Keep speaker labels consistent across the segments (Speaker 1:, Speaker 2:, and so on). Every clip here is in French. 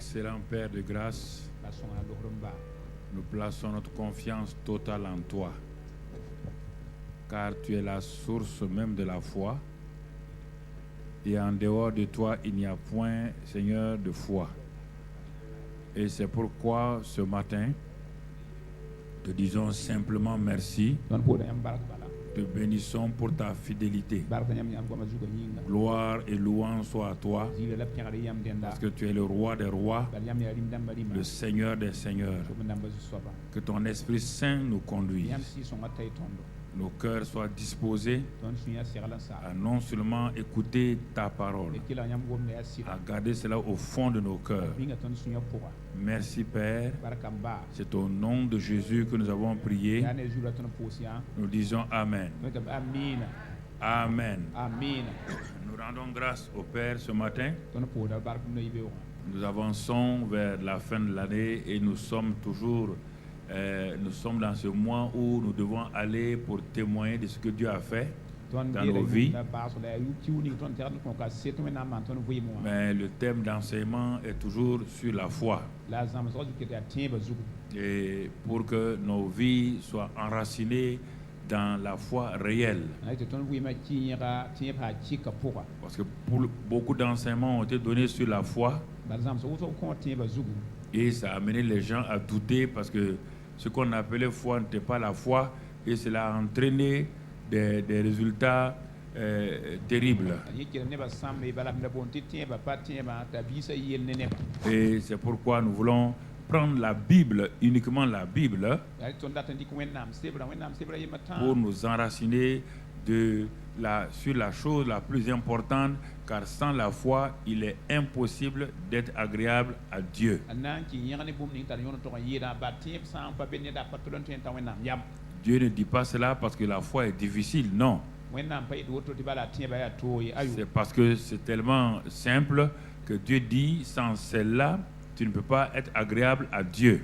Speaker 1: Excellent Père de grâce, nous plaçons notre confiance totale en toi, car tu es la source même de la foi, et en dehors de toi, il n'y a point, Seigneur, de foi. Et c'est pourquoi ce matin, te disons simplement merci. Te bénissons pour ta fidélité. Gloire et louange soient à toi, parce que tu es le roi des rois, le Seigneur des seigneurs. Que ton Esprit Saint nous conduise. Nos cœurs soient disposés à non seulement écouter ta parole, à garder cela au fond de nos cœurs. Merci Père, c'est au nom de Jésus que nous avons prié. Nous disons Amen. Amen. Nous rendons grâce au Père ce matin. Nous avançons vers la fin de l'année et nous sommes toujours dans ce mois où nous devons aller pour témoigner de ce que Dieu a fait dans nos vies. Mais le thème d'enseignement est toujours sur la foi. Et pour que nos vies soient enracinées dans la foi réelle. Parce que beaucoup d'enseignements ont été donnés sur la foi. Et ça a amené les gens à douter parce que ce qu'on appelait foi n'était pas la foi, et cela a entraîné des résultats terribles. Et c'est pourquoi nous voulons prendre la Bible, uniquement la Bible, pour nous enraciner sur la chose la plus importante, car sans la foi, il est impossible d'être agréable à Dieu. Dieu ne dit pas cela parce que la foi est difficile, non. C'est parce que c'est tellement simple que Dieu dit, sans celle-là, tu ne peux pas être agréable à Dieu.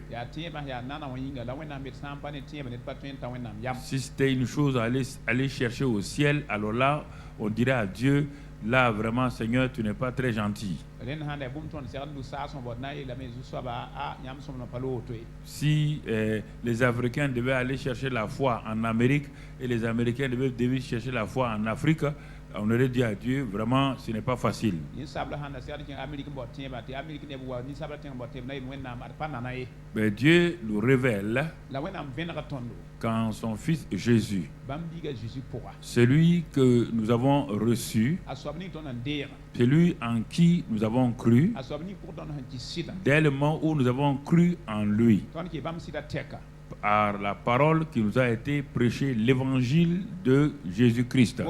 Speaker 1: Si c'était une chose à aller chercher au ciel, alors là, on dirait à Dieu, là vraiment Seigneur, tu n'es pas très gentil. Si les Africains devaient aller chercher la foi en Amérique et les Américains devaient chercher la foi en Afrique, on aurait dit à Dieu, vraiment, ce n'est pas facile. Mais Dieu nous révèle quand son Fils Jésus, celui que nous avons reçu, celui en qui nous avons cru, dès le moment où nous avons cru en lui, par la parole qui nous a été prêchée, l'évangile de Jésus-Christ.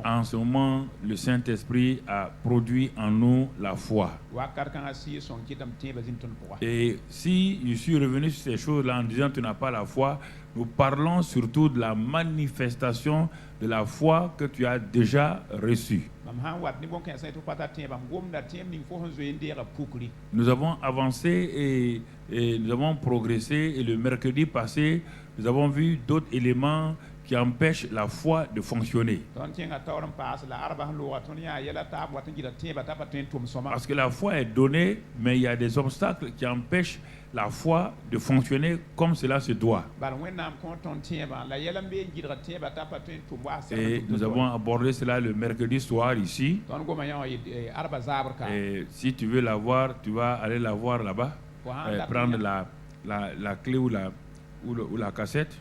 Speaker 1: En ce moment, le Saint-Esprit a produit en nous la foi. Et si je suis revenu sur ces choses-là en disant tu n'as pas la foi, nous parlons surtout de la manifestation de la foi que tu as déjà reçue. Nous avons avancé et nous avons progressé, et le mercredi passé, nous avons vu d'autres éléments qui empêchent la foi de fonctionner. Parce que la foi est donnée, mais il y a des obstacles qui empêchent la foi de fonctionner comme cela se doit. Et nous avons abordé cela le mercredi soir ici. Et si tu veux la voir, tu vas aller la voir là-bas. Prendre la clé ou la cassette.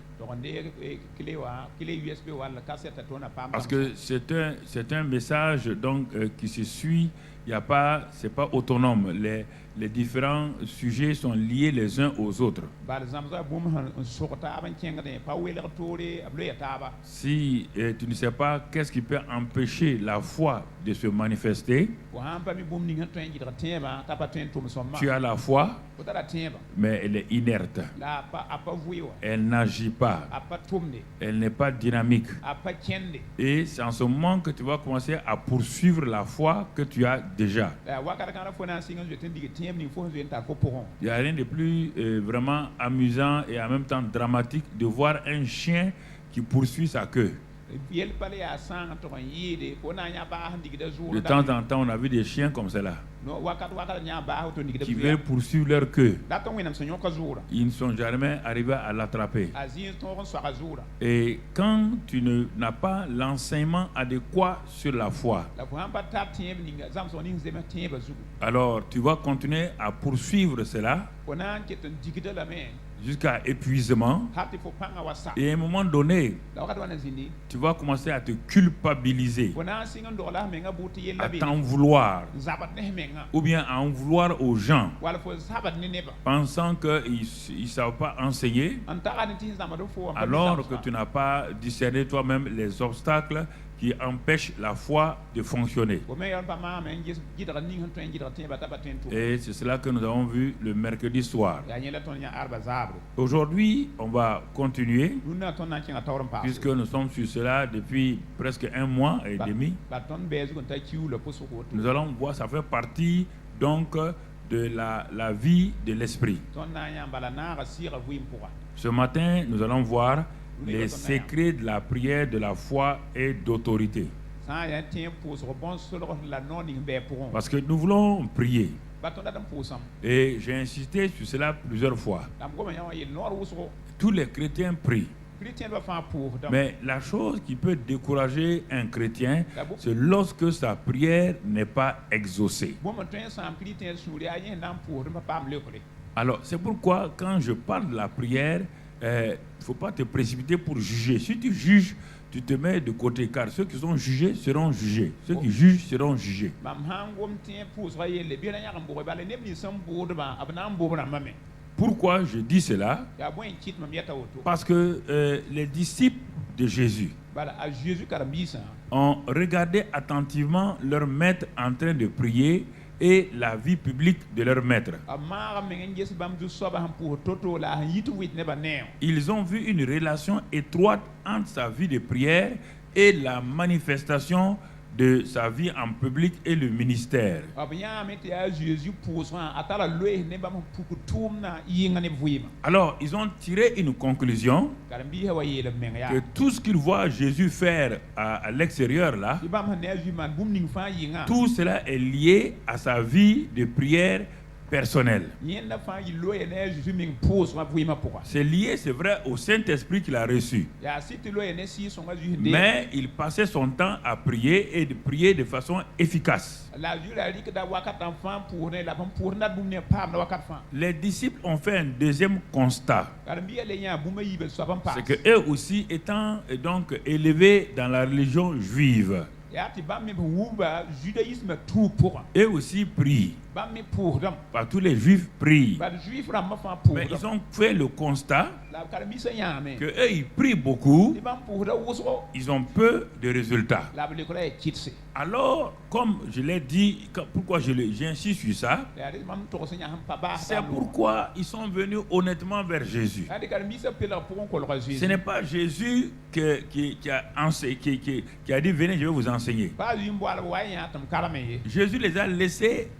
Speaker 1: Parce que c'est un message donc qui se suit. C'est pas autonome. Les différents sujets sont liés les uns aux autres. Si tu ne sais pas qu'est-ce qui peut empêcher la foi de se manifester, tu as la foi, mais elle est inerte. Elle n'agit pas. Elle n'est pas dynamique. Et c'est en ce moment que tu vas commencer à poursuivre la foi que tu as déjà. Il n'y a rien de plus vraiment amusant et en même temps dramatique de voir un chien qui poursuit sa queue. De temps en temps, on a vu des chiens comme cela qui veulent poursuivre leur queue. Ils ne sont jamais arrivés à l'attraper. Et quand tu n'as pas l'enseignement adéquat sur la foi, alors tu vas continuer à poursuivre cela jusqu'à épuisement. Et à un moment donné, tu vas commencer à te culpabiliser, à t'en vouloir, ou bien à en vouloir aux gens, pensant qu'ils ne savent pas enseigner, alors que tu n'as pas discerné toi-même les obstacles qui empêchent la foi de fonctionner. Et c'est cela que nous avons vu le mercredi soir. Aujourd'hui, on va continuer, puisque nous sommes sur cela depuis presque 1 mois et demi. Nous allons voir, ça fait partie donc de la vie de l'esprit. Ce matin, nous allons voir les secrets de la prière, de la foi et d'autorité. Parce que nous voulons prier. Et j'ai insisté sur cela plusieurs fois. Tous les chrétiens prient. Mais la chose qui peut décourager un chrétien, c'est lorsque sa prière n'est pas exaucée. Alors, c'est pourquoi quand je parle de la prière, il ne faut pas te précipiter pour juger. Si tu juges, tu te mets de côté, car ceux qui sont jugés seront jugés. Ceux qui jugent seront jugés. Pourquoi je dis cela? Parce que les disciples de Jésus ont regardé attentivement leur maître en train de prier et la vie publique de leur maître. Ils ont vu une relation étroite entre sa vie de prière et la manifestation de sa vie en public et le ministère. Alors, ils ont tiré une conclusion que tout ce qu'ils voient Jésus faire à l'extérieur là, tout cela est lié à sa vie de prière personnelle. C'est lié, c'est vrai, au Saint-Esprit qu'il a reçu. Mais il passait son temps à prier et de prier de façon efficace. Les disciples ont fait un deuxième constat. C'est que eux aussi étant donc élevés dans la religion juive, eux aussi prient. Pas tous les juifs prient. Mais ils ont fait le constat que eux ils prient beaucoup, ils ont peu de résultats. Alors, comme je l'ai dit, pourquoi j'insiste sur ça, c'est pourquoi ils sont venus honnêtement vers Jésus. Ce n'est pas Jésus qui a dit venez, je vais vous enseigner. Jésus les a laissés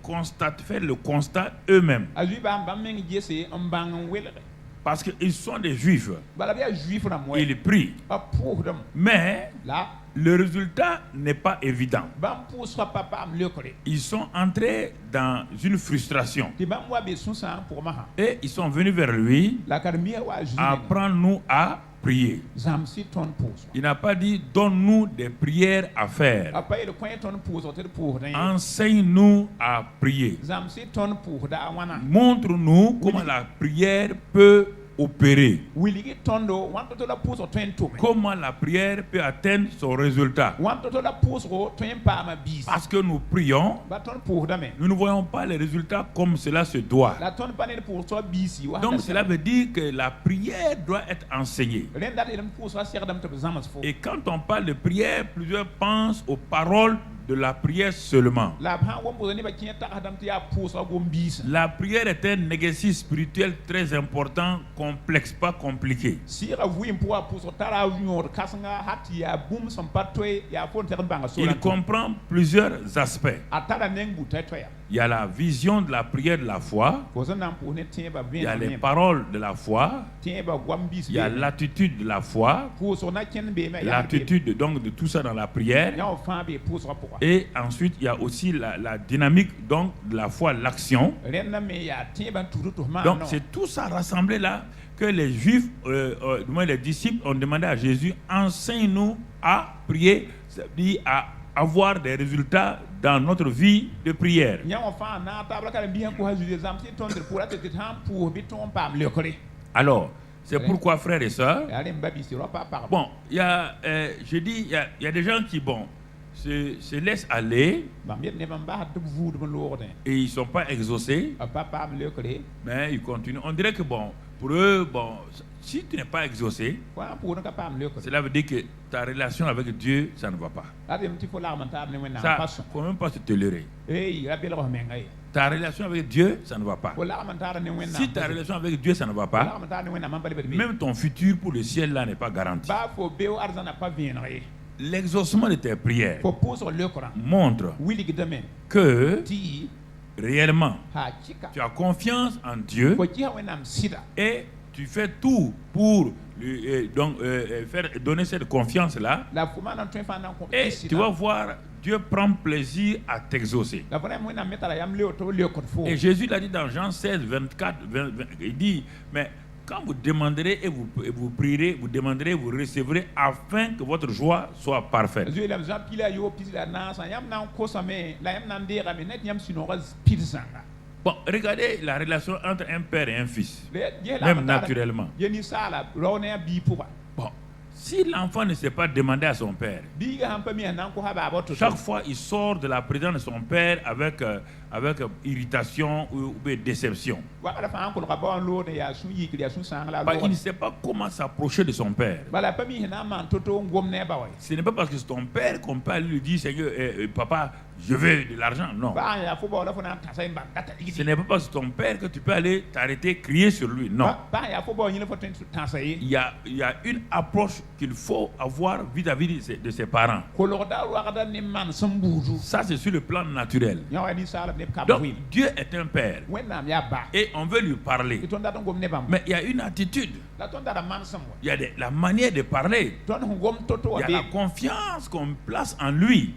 Speaker 1: faire le constat eux-mêmes. Parce qu'ils sont des juifs. Ils prient. Mais le résultat n'est pas évident. Ils sont entrés dans une frustration. Et ils sont venus vers lui. Apprends-nous à prier. Il n'a pas dit donne-nous des prières à faire. Enseigne-nous à prier. Montre-nous comment la prière peut opérer. Comment la prière peut atteindre son résultat. Parce que nous prions, nous ne voyons pas les résultats comme cela se doit. Donc cela veut dire que la prière doit être enseignée. Et quand on parle de prière, plusieurs pensent aux paroles de la prière seulement. La prière est un exercice spirituel très important, complexe, pas compliqué. Il comprend plusieurs aspects. il y a la vision de la prière de la foi, il y a les paroles de la foi, il y a l'attitude de la foi, l'attitude donc de tout ça dans la prière, et ensuite il y a aussi la dynamique donc de la foi, l'action. Donc c'est tout ça rassemblé là que les Juifs, les disciples ont demandé à Jésus, enseigne-nous à prier, c'est-à-dire à avoir des résultats dans notre vie de prière. Alors, c'est pourquoi, frères et sœurs, bon, il y a, je dis, il y a des gens qui, bon, se laissent aller et ils ne sont pas exaucés, mais ils continuent. On dirait que, bon, pour eux, bon, si tu n'es pas exaucé, cela veut dire que ta relation avec Dieu, ça ne va pas. Ça, il ne faut même pas se tolérer. Ta relation avec Dieu, ça ne va pas. Si ta relation avec Dieu, ça ne va pas, même ton futur pour le ciel là n'est pas garanti. L'exaucement de tes prières montre que réellement tu as confiance en Dieu et tu fais tout pour lui, donner cette confiance-là, et tu vas voir, Dieu prend plaisir à t'exaucer. Et Jésus l'a dit dans Jean 16, 24, 20, il dit, mais quand vous demanderez et vous prierez, vous demanderez, vous recevrez, afin que votre joie soit parfaite. Bon, regardez la relation entre un père et un fils, même naturellement. Bon, si l'enfant ne s'est pas demandé à son père, chaque fois il sort de la présence de son père avec irritation ou déception. Il ne sait pas comment s'approcher de son père. Ce n'est pas parce que c'est ton père qu'on peut lui dire, Seigneur, papa, je veux de l'argent. Non. Ce n'est pas parce que ton père que tu peux aller t'arrêter, crier sur lui. Non. Il y a une approche qu'il faut avoir vis-à-vis de ses parents. Ça, c'est sur le plan naturel. Donc, Dieu est un père. Et on veut lui parler. Mais il y a une attitude. Il y a la manière de parler. Il y a la confiance qu'on place en lui.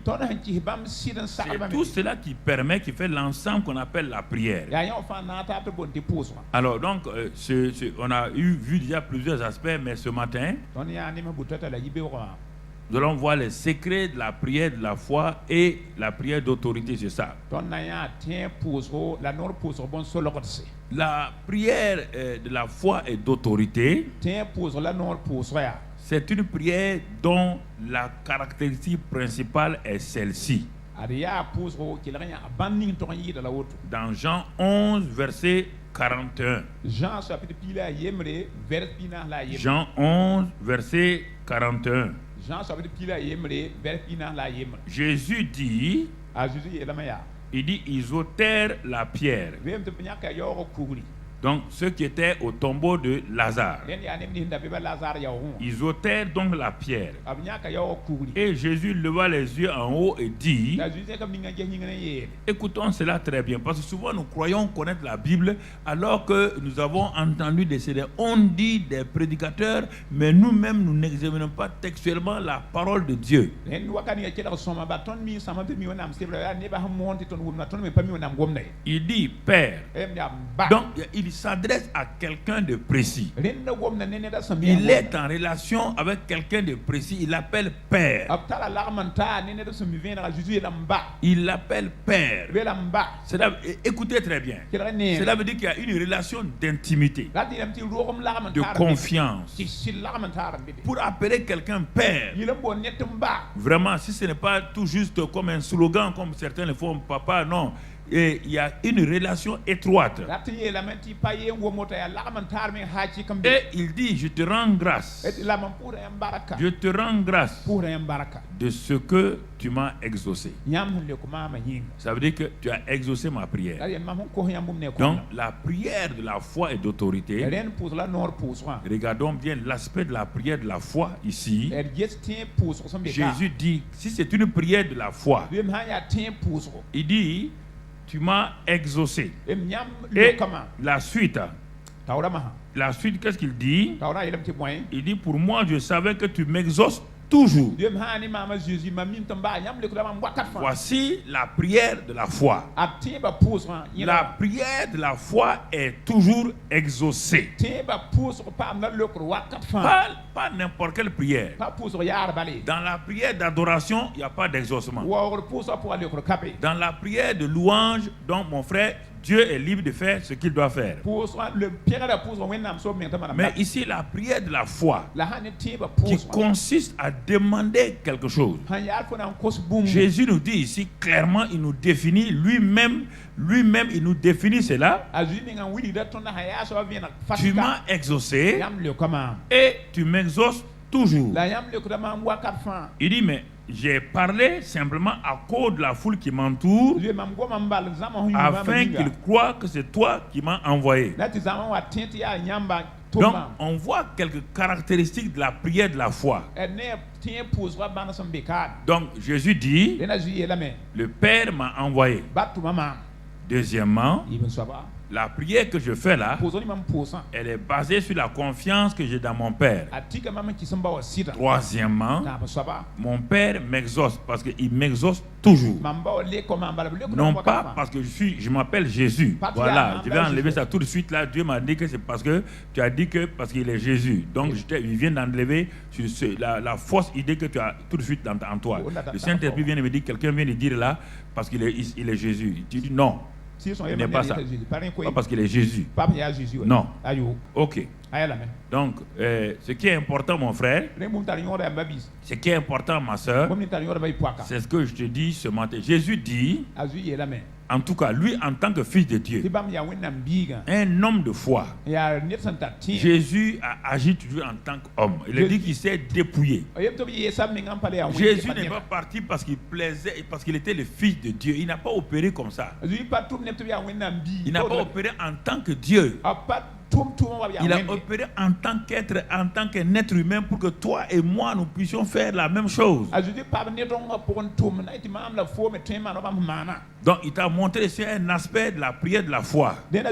Speaker 1: C'est tout cela qui permet, qui fait l'ensemble qu'on appelle la prière. Alors donc, on a vu déjà plusieurs aspects, mais ce matin, nous allons voir les secrets de la prière de la foi et la prière d'autorité, c'est ça. La prière de la foi et d'autorité, c'est une prière dont la caractéristique principale est celle-ci. Dans Jean 11, verset 41. Jean 11, verset 41. Jésus dit, il dit, ils ôtèrent la pierre. Donc, ceux qui étaient au tombeau de Lazare, ils ôtèrent donc la pierre. Et Jésus leva les yeux en haut et dit, écoutons cela très bien, parce que souvent nous croyons connaître la Bible, alors que nous avons entendu on dit des prédicateurs, mais nous-mêmes nous n'examinons pas textuellement la parole de Dieu. Il dit, Père. Donc, il s'adresse à quelqu'un de précis. Il est en relation avec quelqu'un de précis. Il l'appelle Père. Il l'appelle Père. Écoutez très bien. Cela veut dire qu'il y a une relation d'intimité, de confiance. Pour appeler quelqu'un Père, vraiment, si ce n'est pas tout juste comme un slogan, comme certains le font, papa, non. Et il y a une relation étroite. Et il dit, je te rends grâce. Je te rends grâce de ce que tu m'as exaucé. Ça veut dire que tu as exaucé ma prière. Donc la prière de la foi et d'autorité, regardons bien l'aspect de la prière de la foi ici. Jésus dit, si c'est une prière de la foi, il dit, tu m'as exaucé. Et la suite, qu'est-ce qu'il dit? Il dit, pour moi, je savais que tu m'exauces toujours. Voici la prière de la foi. La prière de la foi est toujours exaucée. Pas n'importe quelle prière. Dans la prière d'adoration, il n'y a pas d'exaucement. Dans la prière de louange, donc mon frère, Dieu est libre de faire ce qu'il doit faire. Mais ici, la prière de la foi, qui consiste à demander quelque chose. Jésus nous dit ici clairement, il nous définit lui-même, il nous définit cela. Tu m'as exaucé et tu m'exauces toujours. Il dit, mais j'ai parlé simplement à cause de la foule qui m'entoure, afin qu'ils croient que c'est toi qui m'as envoyé. Donc, on voit quelques caractéristiques de la prière de la foi. Donc, Jésus dit, le Père m'a envoyé. Deuxièmement, la prière que je fais là, elle est basée sur la confiance que j'ai dans mon Père. Troisièmement, mon Père m'exauce parce qu'il m'exauce toujours. Non pas parce que je m'appelle Jésus. Voilà, je vais enlever ça tout de suite là. Dieu m'a dit que c'est parce que tu as dit que parce qu'il est Jésus. Donc il vient d'enlever la fausse idée que tu as tout de suite en toi. Le Saint-Esprit vient de me dire, quelqu'un vient de dire là parce qu'il est Jésus. Tu dis non. Il n'est pas ça. Pas parce qu'il est Jésus. Non. Ok. Donc, ce qui est important, mon frère, ce qui est important, ma soeur, c'est ce que je te dis ce matin. Jésus dit, en tout cas, lui, en tant que fils de Dieu, un homme de foi, Jésus a agi toujours en tant qu'homme. Il a dit qu'il s'est dépouillé. Jésus n'est pas parti parce qu'il plaisait, parce qu'il était le fils de Dieu. Il n'a pas opéré comme ça. Il n'a pas opéré en tant que Dieu. Il a opéré en tant qu'être, en tant qu'un être humain pour que toi et moi nous puissions faire la même chose. Donc il t'a montré c'est un aspect de la prière de la foi. Un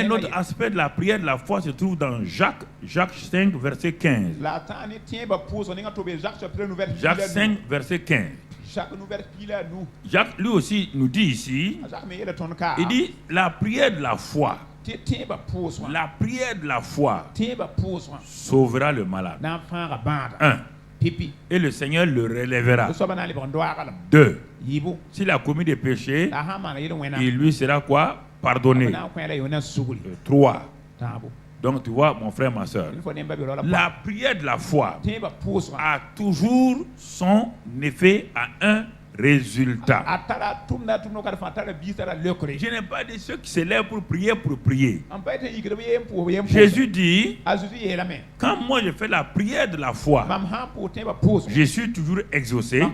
Speaker 1: autre aspect de la prière de la foi se trouve dans Jacques 5 verset 15. Jacques 5 verset 15. Jacques lui aussi nous dit ici, il dit la prière de la foi. La prière de la foi sauvera le malade. 1. Et le Seigneur le relèvera. 2. S'il a commis des péchés, il lui sera quoi? Pardonné. 3. Donc tu vois, mon frère, ma soeur, la prière de la foi a toujours son effet à un résultat. Je n'ai pas dit ceux qui se lèvent pour prier. Jésus dit, quand moi je fais la prière de la foi, je suis toujours exaucé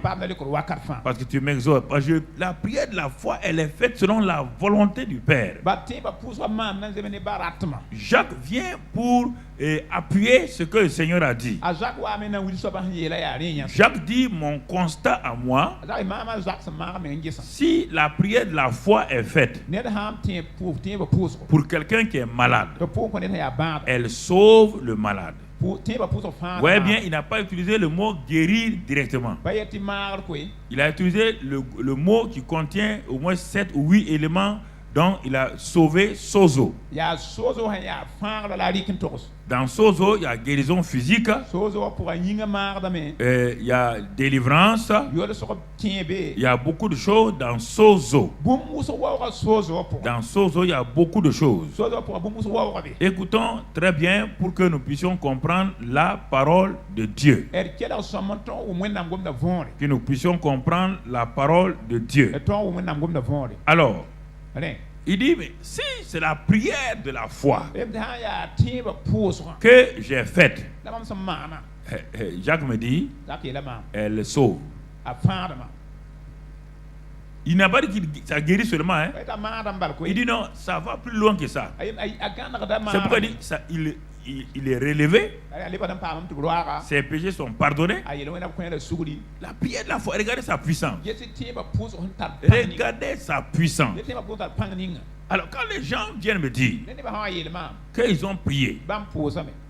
Speaker 1: parce que tu m'exauces. Parce que la prière de la foi, elle est faite selon la volonté du Père. Jacques vient pour appuyer ce que le Seigneur a dit. Jacques dit, mon constat à moi, si la prière de la foi est faite pour quelqu'un qui est malade, elle sauve le malade. Ouais, bien, il n'a pas utilisé le mot guérir directement. Il a utilisé le mot qui contient au moins 7 ou 8 éléments. Donc, il a sauvé sozo. Dans sozo, il y a guérison physique. Il y a délivrance. Il y a beaucoup de choses dans sozo. Dans sozo, il y a beaucoup de choses. Écoutons très bien pour que nous puissions comprendre la parole de Dieu. Que nous puissions comprendre la parole de Dieu. Alors, il dit, mais si c'est la prière de la foi que j'ai faite, Jacques me dit, elle sauve. Il n'a pas dit que ça guérit seulement. Hein? Il dit non, ça va plus loin que ça. C'est pourquoi il dit, il est relevé, ses péchés sont pardonnés. La prière de la foi, regardez sa puissance. Regardez sa puissance. Alors quand les gens viennent me dire qu'ils ont prié,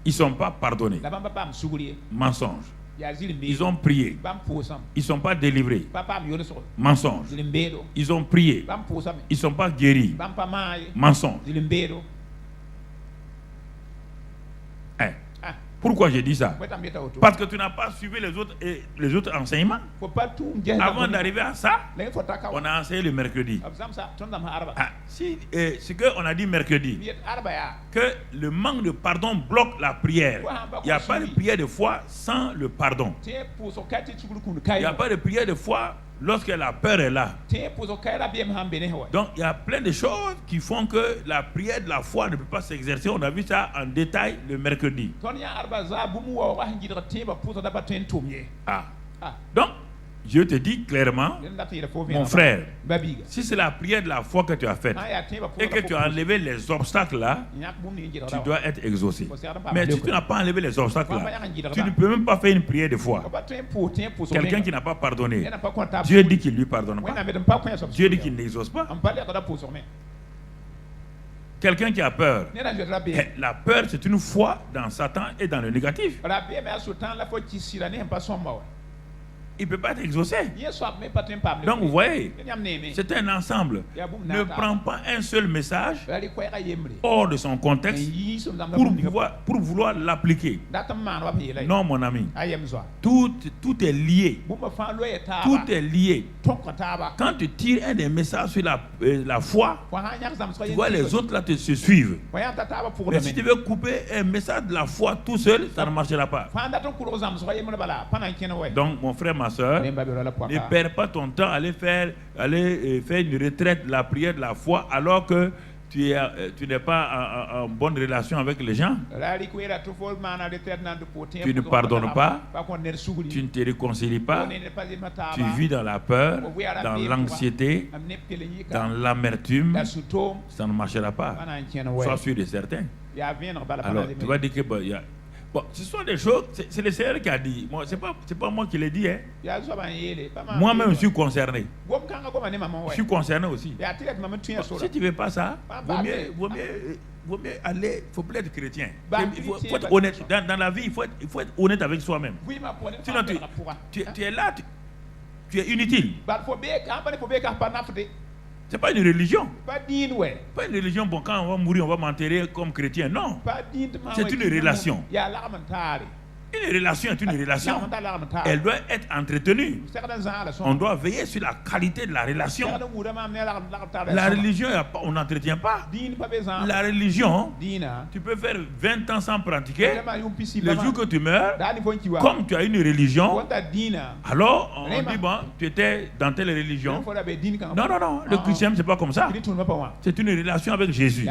Speaker 1: ils ne sont pas pardonnés. Mensonge. Ils ont prié. Ils ne sont pas délivrés. Mensonge. Ils ont prié. Ils ne sont pas guéris. Mensonge. Pourquoi j'ai dit ça? Parce que tu n'as pas suivi les autres enseignements. Avant d'arriver à ça, on a enseigné le mercredi. Ce qu'on a dit mercredi, que le manque de pardon bloque la prière. Il n'y a pas de prière de foi sans le pardon. Il n'y a pas de prière de foi lorsque la peur est là. Donc il y a plein de choses qui font que la prière de la foi ne peut pas s'exercer. On a vu ça en détail le mercredi. Donc je te dis clairement, mon frère, si c'est la prière de la foi que tu as faite et que tu as enlevé les obstacles là, tu dois être exaucé. Mais si tu n'as pas enlevé les obstacles là, tu ne peux même pas faire une prière de foi. Quelqu'un qui n'a pas pardonné, Dieu dit qu'il ne lui pardonne pas. Dieu dit qu'il n'exauce pas. Quelqu'un qui a peur, la peur c'est une foi dans Satan et dans le négatif. Il ne peut pas être exaucé. Donc vous voyez, c'est un ensemble. Ne prends pas un seul message hors de son contexte pour vouloir l'appliquer. Non mon ami, tout est lié. Tout est lié. Quand tu tires un des messages sur la foi, tu vois les autres là se suivent. Mais si tu veux couper un message de la foi tout seul, ça ne marchera pas. Donc mon frère, ma soeur, ne perds pas ton temps à aller faire une retraite de la prière de la foi alors que tu n'es pas en bonne relation avec les gens. Tu ne pardonnes pas, tu ne te réconcilies pas, tu vis dans la peur, dans l'anxiété, dans l'amertume, ça ne marchera pas. Sois sûr et certain. Alors tu vas dire que bon, ce sont des choses, c'est le Seigneur qui a dit. Ce n'est pas moi qui l'ai dit. Hein. Moi-même, je suis concerné. Je suis concerné aussi. Si tu ne veux pas ça, vaut mieux aller. Il faut plus être chrétien. Il faut être honnête. Dans la vie, il faut être honnête avec soi-même. Sinon, tu es là, tu es inutile. Ce n'est pas une religion. Pas une religion, bon, quand on va mourir, on va m'enterrer comme chrétien. Non. C'est une relation. Une relation est une relation. Elle doit être entretenue. On doit veiller sur la qualité de la relation. La religion, on n'entretient pas. La religion, tu peux faire 20 ans sans pratiquer. Le jour que tu meurs, comme tu as une religion, alors on dit, bon, tu étais dans telle religion. Non, le christianisme, c'est pas comme ça. C'est une relation avec Jésus.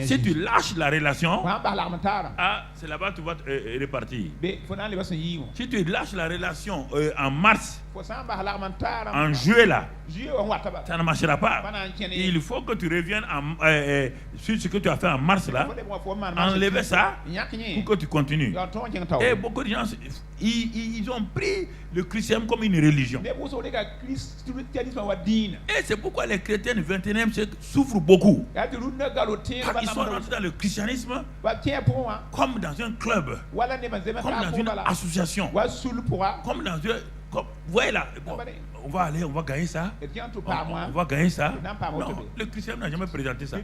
Speaker 1: Si tu lâches la relation, c'est là-bas que tu vas te répartir. Si tu lâches la relation en mars, en juillet là, ça ne marchera pas. Il faut que tu reviennes sur ce que tu as fait en mars là, enlever ça pour que tu continues. Et beaucoup de gens, ils ont pris le christianisme comme une religion. Et c'est pourquoi les chrétiens du 21e siècle souffrent beaucoup. Ils sont rentrés dans le christianisme comme dans un club, comme dans une association, comme dans un... Vous voyez là, bon, on va gagner ça. On va gagner ça. Non, le christianisme n'a jamais présenté ça.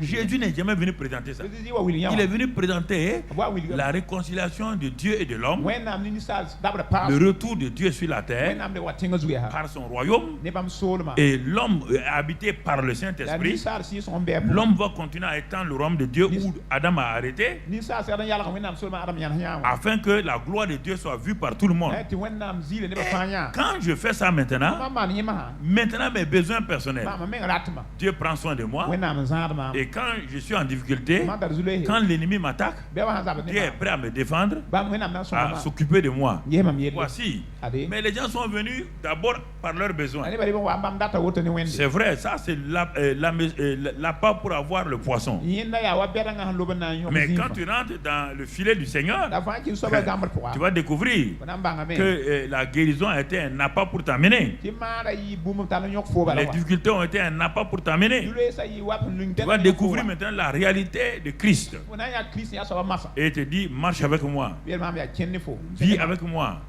Speaker 1: Jésus n'est jamais venu présenter ça. Il est venu présenter la réconciliation de Dieu et de l'homme, le retour de Dieu sur la terre par son royaume, et l'homme est habité par le Saint-Esprit. L'homme va continuer à étendre le royaume de Dieu où Adam a arrêté, afin que la gloire de Dieu soit vue par tout le monde. quand je fais ça maintenant mes besoins personnels, Dieu prend soin de moi. Et quand je suis en difficulté, quand l'ennemi m'attaque, Dieu est prêt à me défendre, à s'occuper de moi. Voici. Mais les gens sont venus d'abord par leurs besoins. C'est vrai, ça c'est l'appât pour avoir le poisson. Mais quand tu rentres dans le filet du Seigneur, tu vas découvrir que la guérison a été un appât pour t'amener. Les difficultés ont été un appât pour t'amener. Tu vas découvrir maintenant la réalité de Christ. Et il te dit, marche avec moi. Vis avec moi.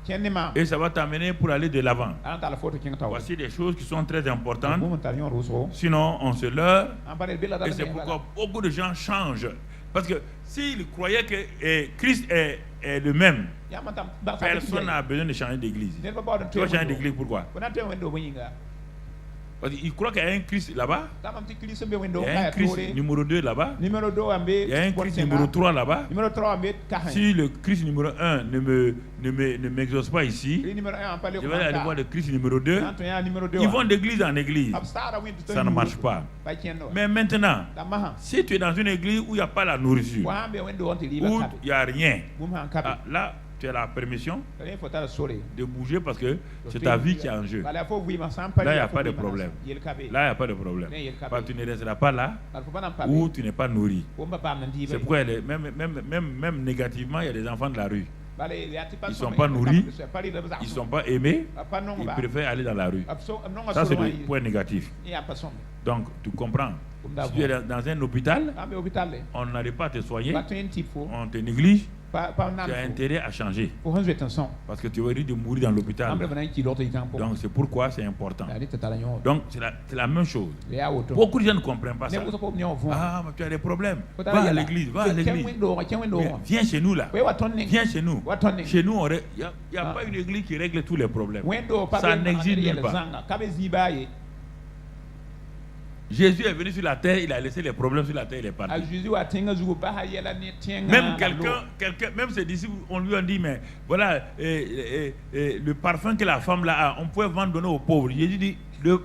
Speaker 1: Et ça va t'amener pour aller de l'avant. Voici des choses qui sont très importantes. Sinon, on se leurre. Et c'est pourquoi beaucoup de gens changent. Parce que s'ils croyaient que Christ est le même, personne n'a besoin de changer d'église. Tu vas changer d'église pourquoi? Parce qu'il croit qu'il y a un Christ là-bas, il y a un Christ numéro 2 là-bas, il y a un Christ numéro 3 là-bas. Si le Christ numéro 1 ne m'exauce pas ici, je vais aller voir le Christ numéro 2. Ils vont d'église en église. Ça ne marche pas. Mais maintenant, si tu es dans une église où il n'y a pas la nourriture, où il n'y a rien, là, tu as la permission de bouger parce que c'est ta vie qui est en jeu. Là, il n'y a pas de problème. Là, il n'y a pas de problème. Parce que tu ne resteras pas là où tu n'es pas nourri. C'est pourquoi, même négativement, il y a des enfants de la rue. Ils ne sont pas nourris, ils ne sont pas aimés, ils préfèrent aller dans la rue. Ça, c'est le point négatif. Donc, tu comprends. Si tu es dans un hôpital, on n'arrive pas à te soigner, on te néglige. Tu as intérêt à changer. Parce que tu risques de mourir dans l'hôpital. Donc c'est pourquoi c'est important. Donc c'est la même chose. Beaucoup de gens ne comprennent pas ça. Ah, mais tu as des problèmes. Va à l'église, va à l'église. Viens chez nous là. Viens chez nous. Chez nous, il n'y a pas une église qui règle tous les problèmes. Ça n'existe nulle part. Jésus est venu sur la terre, il a laissé les problèmes sur la terre, il est parti. Même quelqu'un, même ses disciples, on lui a dit, mais voilà, le parfum que la femme là a, on pouvait vendre, donner aux pauvres. Jésus dit,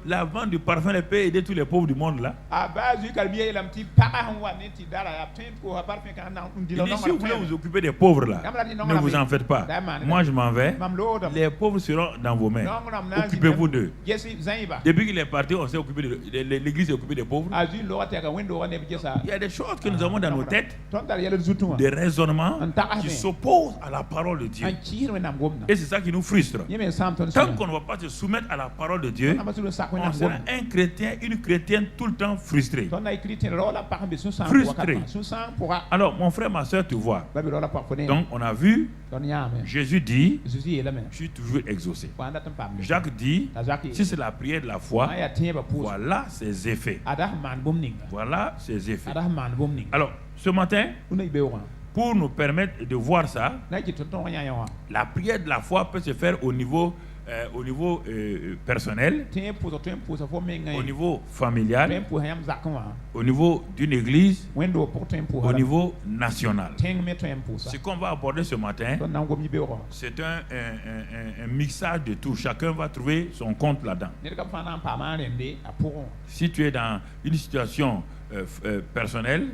Speaker 1: la vente du parfum peut aider tous les pauvres du monde là. Il dit, si vous voulez vous occuper des pauvres là, ne vous en faites pas. Moi je m'en vais, les pauvres seront dans vos mains. Occupez-vous d'eux. Depuis qu'il est parti, on s'est occupé de l'église s'est occupée des pauvres. Il y a des choses que nous avons dans nos têtes, des raisonnements qui s'opposent à la parole de Dieu. Et c'est ça qui nous frustre. Tant qu'on ne va pas se soumettre à la parole de Dieu, on sera un chrétien, une chrétienne tout le temps frustré. Frustré. Alors, mon frère, ma soeur, tu vois. Donc, on a vu, Jésus dit, je suis toujours exaucé. Jacques dit, si c'est la prière de la foi, voilà ses effets. Voilà ses effets. Alors, ce matin, pour nous permettre de voir ça, la prière de la foi peut se faire au niveau personnel, au niveau familial, au niveau d'une église, au niveau national. Ce qu'on va aborder ce matin, c'est un mixage de tout. Chacun va trouver son compte là-dedans. Si tu es dans une situation personnelle,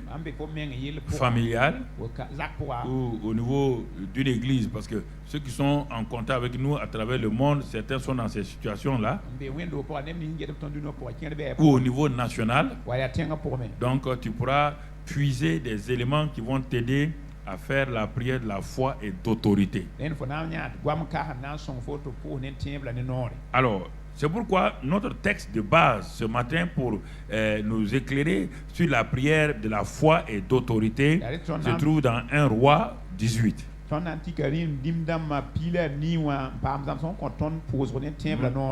Speaker 1: familiale, ou au niveau d'une église, parce que ceux qui sont en contact avec nous à travers le monde, certains sont dans ces situations-là, ou au niveau national, donc tu pourras puiser des éléments qui vont t'aider à faire la prière de la foi et d'autorité. Alors, c'est pourquoi notre texte de base ce matin pour nous éclairer sur la prière de la foi et d'autorité se trouve dans 1 Roi 18.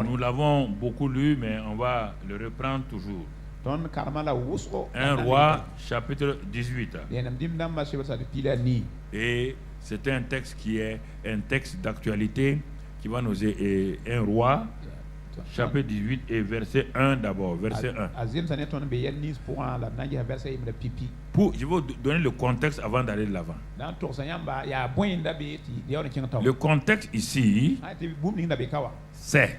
Speaker 1: Nous l'avons beaucoup lu, mais on va le reprendre toujours. 1 Roi chapitre 18. Et c'est un texte qui est un texte d'actualité qui va nous aider. 1 Roi chapitre 18 et verset 1 d'abord, verset 1. Je vais vous donner le contexte avant d'aller de l'avant. Le contexte ici, c'est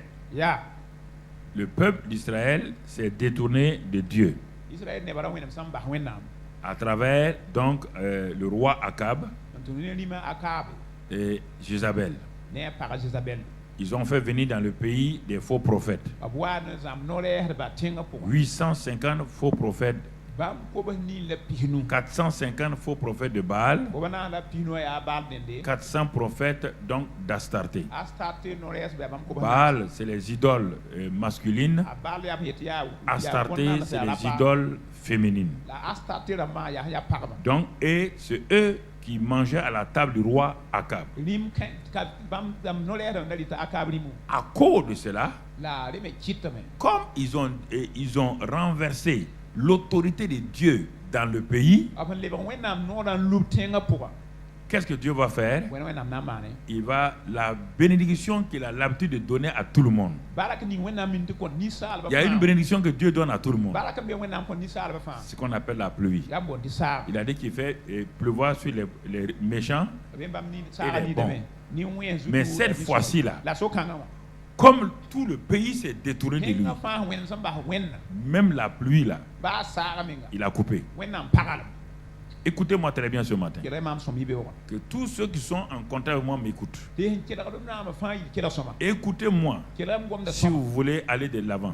Speaker 1: le peuple d'Israël s'est détourné de Dieu à travers donc le roi Akab et Jézabel. Ils ont fait venir dans le pays des faux prophètes. 850 faux prophètes, 450 faux prophètes de Baal, 400 prophètes donc d'Astarté. Baal, c'est les idoles masculines. Astarté, c'est les idoles féminines. Donc, et c'est eux qui mangeaient à la table du roi Akab. À cause de cela, comme ils ont renversé l'autorité de Dieu dans le pays, qu'est-ce que Dieu va faire? Il va, la bénédiction qu'il a l'habitude de donner à tout le monde. Il y a une bénédiction que Dieu donne à tout le monde. C'est ce qu'on appelle la pluie. Il a dit qu'il fait pleuvoir sur les méchants et les bons. Mais cette fois-ci là, comme tout le pays s'est détourné de lui, même la pluie là, il a coupé. Écoutez-moi très bien ce matin. Que tous ceux qui sont en contact avec moi m'écoutent. Écoutez-moi si vous voulez aller de l'avant.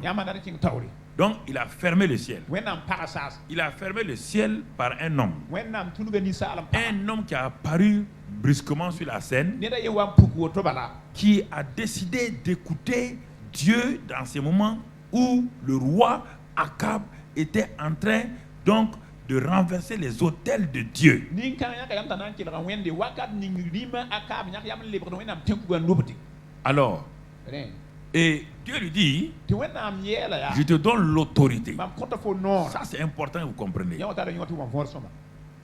Speaker 1: Donc il a fermé le ciel. Il a fermé le ciel par un homme. Un homme qui a apparu brusquement sur la scène, qui a décidé d'écouter Dieu dans ces moments où le roi Akab était en train donc de renverser les autels de Dieu. Alors, et Dieu lui dit, je te donne l'autorité. Ça c'est important que vous compreniez.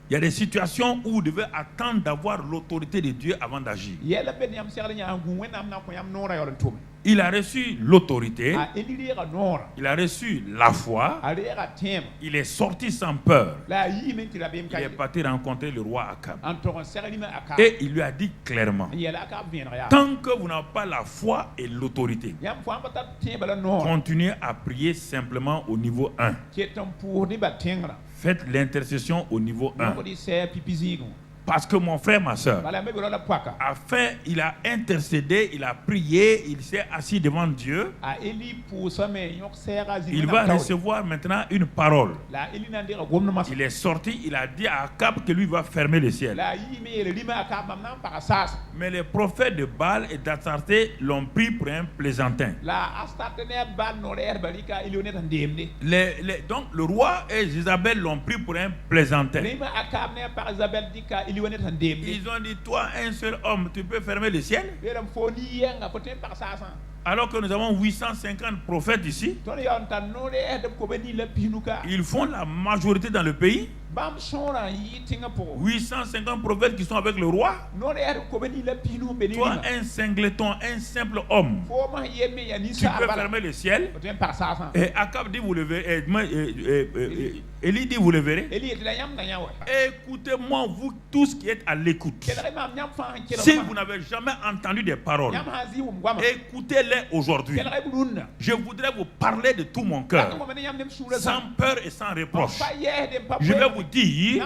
Speaker 1: Il y a des situations où vous devez attendre d'avoir l'autorité de Dieu avant d'agir. Il a reçu l'autorité, il a reçu la foi, il est sorti sans peur. Il est parti rencontrer le roi Akab. Et il lui a dit clairement, tant que vous n'avez pas la foi et l'autorité, continuez à prier simplement au niveau 1. Faites l'intercession au niveau 1. Parce que mon frère, ma soeur, il a intercédé, il a prié, il s'est assis devant Dieu. Il va recevoir maintenant une parole. Il est sorti, il a dit à Akab que lui va fermer le ciel. Mais les prophètes de Baal et d'Astarté l'ont pris pour un plaisantin. Donc le roi et Jézabel l'ont pris pour un plaisantin. Ils ont dit, toi, un seul homme, tu peux fermer le ciel? Alors que nous avons 850 prophètes ici, ils font la majorité dans le pays. 850 prophètes qui sont avec le roi. Toi, un singleton, un simple homme, tu peux fermer le ciel. Et Akab dit, vous le verrez. Élie dit, vous le verrez. Écoutez-moi, vous tous qui êtes à l'écoute. Si vous n'avez jamais entendu des paroles, écoutez-les aujourd'hui. Je voudrais vous parler de tout mon cœur, sans peur et sans reproche. Je vais vous dire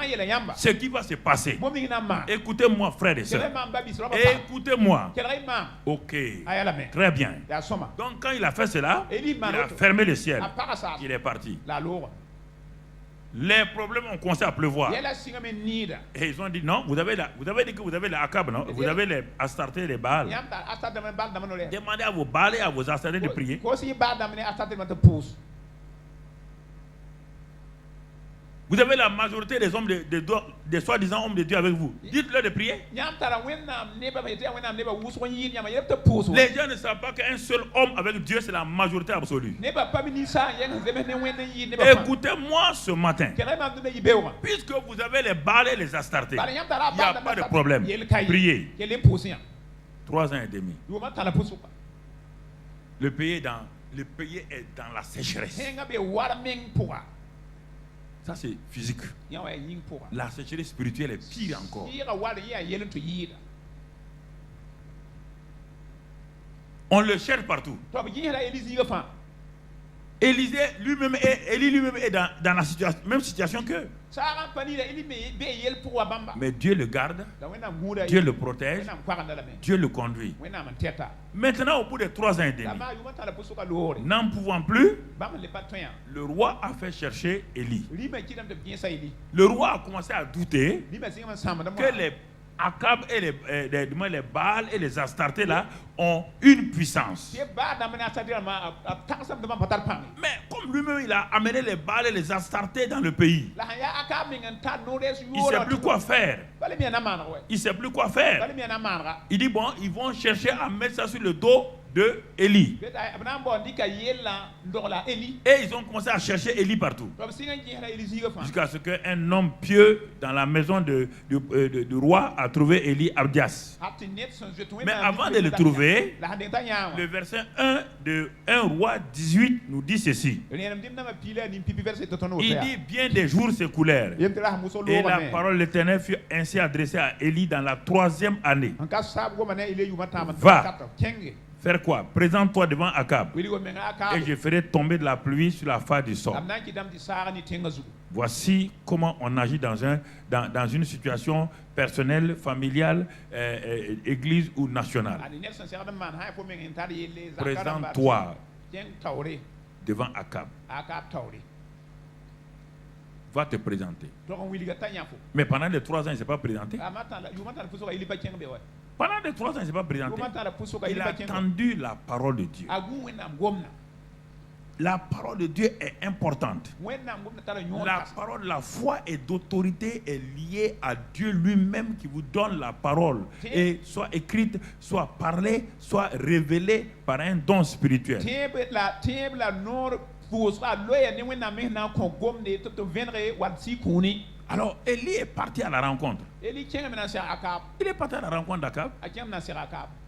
Speaker 1: ce qui va se passer. Écoutez-moi, frères et sœurs. Écoutez-moi. Ok. Très bien. Donc quand il a fait cela, il a fermé le ciel. Il est parti. Les problèmes ont commencé à pleuvoir. Et ils ont dit non, vous avez dit que vous avez les Akab, non? Vous avez les Astarté et les Baal. Demandez à vos Baal et à vos Astarté de prier. Vous avez la majorité des hommes des soi-disant hommes de Dieu avec vous. Dites-leur de prier. Les gens ne savent pas qu'un seul homme avec Dieu, c'est la majorité absolue. Écoutez-moi ce matin. Puisque vous avez les Baal et les Astartés, il n'y a pas de problème. Priez. 3 ans et demi. Le pays est dans le pays est dans la sécheresse. Ça c'est physique. La sécheresse spirituelle est pire encore. On le cherche partout. Élie lui-même est dans la même situation qu'eux. Mais Dieu le garde, Dieu le protège, Dieu le conduit. Maintenant, au bout de 3 ans et demi, n'en pouvant plus, le roi a fait chercher Élie. Le roi a commencé à douter que les Akab et les Baal et les Astartés là ont une puissance. Mais comme lui-même il a amené les Baal et les Astartés dans le pays, il ne sait plus quoi faire. Il ne sait plus quoi faire. Il dit bon, ils vont chercher à mettre ça sur le dos de Élie. Et ils ont commencé à chercher Élie partout. Jusqu'à ce qu'un homme pieux dans la maison du roi a trouvé Élie Abdias. Mais avant de le trouver, le verset 1 de 1 roi 18 nous dit ceci. Il dit bien des jours s'écoulèrent. Et la parole de l'Éternel fut ainsi adressée à Élie dans la 3e année. Va. Faire quoi? Présente-toi devant Akab et je ferai tomber de la pluie sur la face du sol. Voici comment on agit dans une situation personnelle, familiale, église ou nationale. Présente-toi devant Akab. Va te présenter. Mais pendant les 3 ans, il ne s'est pas présenté. Pendant les 3 ans, il ne s'est pas présenté. Il a attendu la parole de Dieu. La parole de Dieu est importante. La parole, la foi et d'autorité est liée à Dieu lui-même qui vous donne la parole. Et soit écrite, soit parlée, soit révélée par un don spirituel. Alors, Élie est parti à la rencontre. Il est parti à la rencontre d'Akab.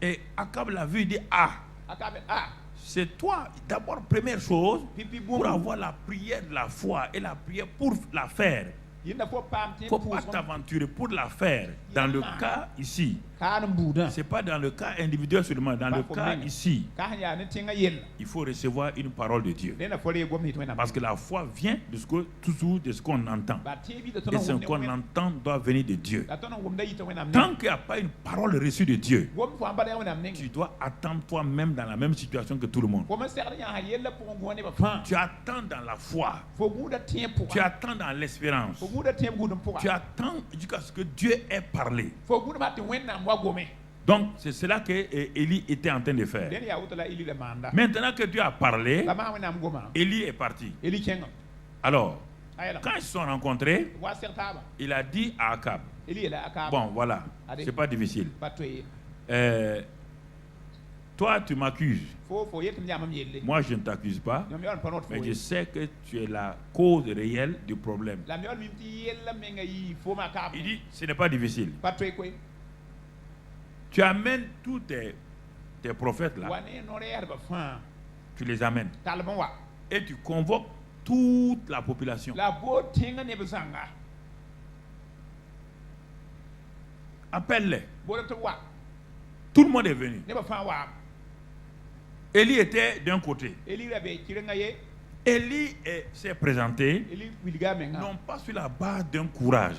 Speaker 1: Et Akab l'a vu, il dit, c'est toi, d'abord, première chose, pour avoir la prière de la foi et la prière pour la faire. Il ne faut pas t'aventurer pour la faire. Dans le cas ici, ce n'est pas dans le cas individuel seulement, dans le cas ici, il faut recevoir une parole de Dieu. Parce que la foi vient toujours de ce qu'on entend. Et ce qu'on entend doit venir de Dieu. Tant qu'il n'y a pas une parole reçue de Dieu, tu dois attendre toi-même dans la même situation que tout le monde. Tu attends dans la foi. Tu attends dans l'espérance. Tu attends jusqu'à ce que Dieu ait parlé. Donc c'est cela que Élie était en train de faire. Maintenant que Dieu a parlé, Élie est parti. Alors, quand ils se sont rencontrés, il a dit à Akab, bon voilà, c'est pas difficile. Toi tu m'accuses. Moi je ne t'accuse pas, mais je sais que tu es la cause réelle du problème. Il dit, ce n'est pas difficile. Tu amènes tous tes prophètes là. Tu les amènes. Et tu convoques toute la population. Appelle-les. Tout le monde est venu. Élie était d'un côté. Élie s'est présenté non pas sur la base d'un courage.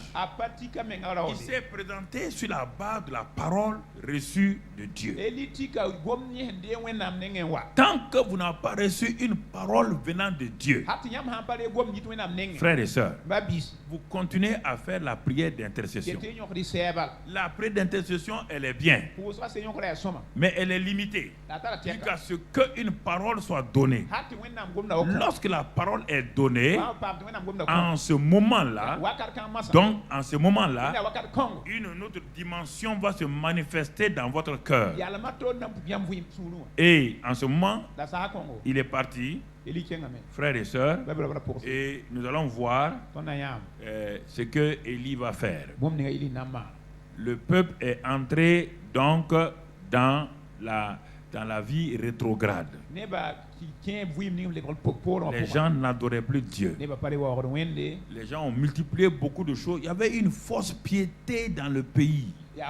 Speaker 1: Il s'est présenté sur la base de la parole reçue de Dieu. Tant que vous n'avez pas reçu une parole venant de Dieu, frères et sœurs, vous continuez à faire la prière d'intercession. La prière d'intercession, elle est bien, mais elle est limitée jusqu'à ce qu'une parole soit donnée. Lorsque la parole est donnée, en ce moment-là, donc en ce moment-là, une autre dimension va se manifester dans votre cœur. Et en ce moment, il est parti, frères et sœurs, et nous allons voir ce que Élie va faire. Le peuple est entré donc dans dans la vie rétrograde. Les gens n'adoraient plus Dieu. Les gens ont multiplié beaucoup de choses. Il y avait une fausse piété dans le pays. Il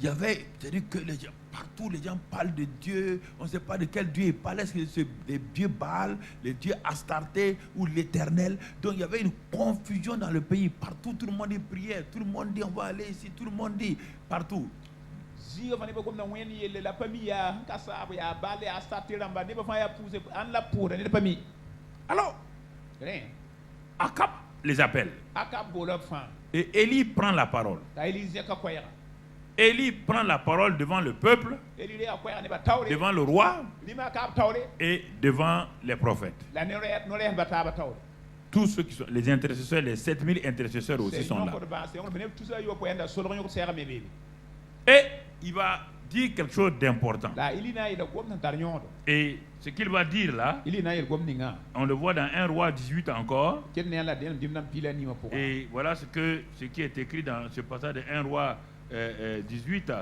Speaker 1: y avait, c'est-à-dire que les gens, partout les gens parlent de Dieu, on ne sait pas de quel Dieu ils parlent, est-ce que c'est les dieux Baal, les dieux Astarté ou l'Éternel. Donc il y avait une confusion dans le pays. Partout tout le monde dit prière, tout le monde dit on va aller ici, tout le monde dit partout. Alors, Akab les appelle. Et Élie prend la parole. Élie prend la parole devant le peuple, devant le roi et devant les prophètes. Tous ceux qui sont les intercesseurs, les 7000 intercesseurs aussi sont là. Et il va dire quelque chose d'important. Et ce qu'il va dire là, on le voit dans 1 roi 18 encore. Et voilà ce qui est écrit dans ce passage de 1 roi 18.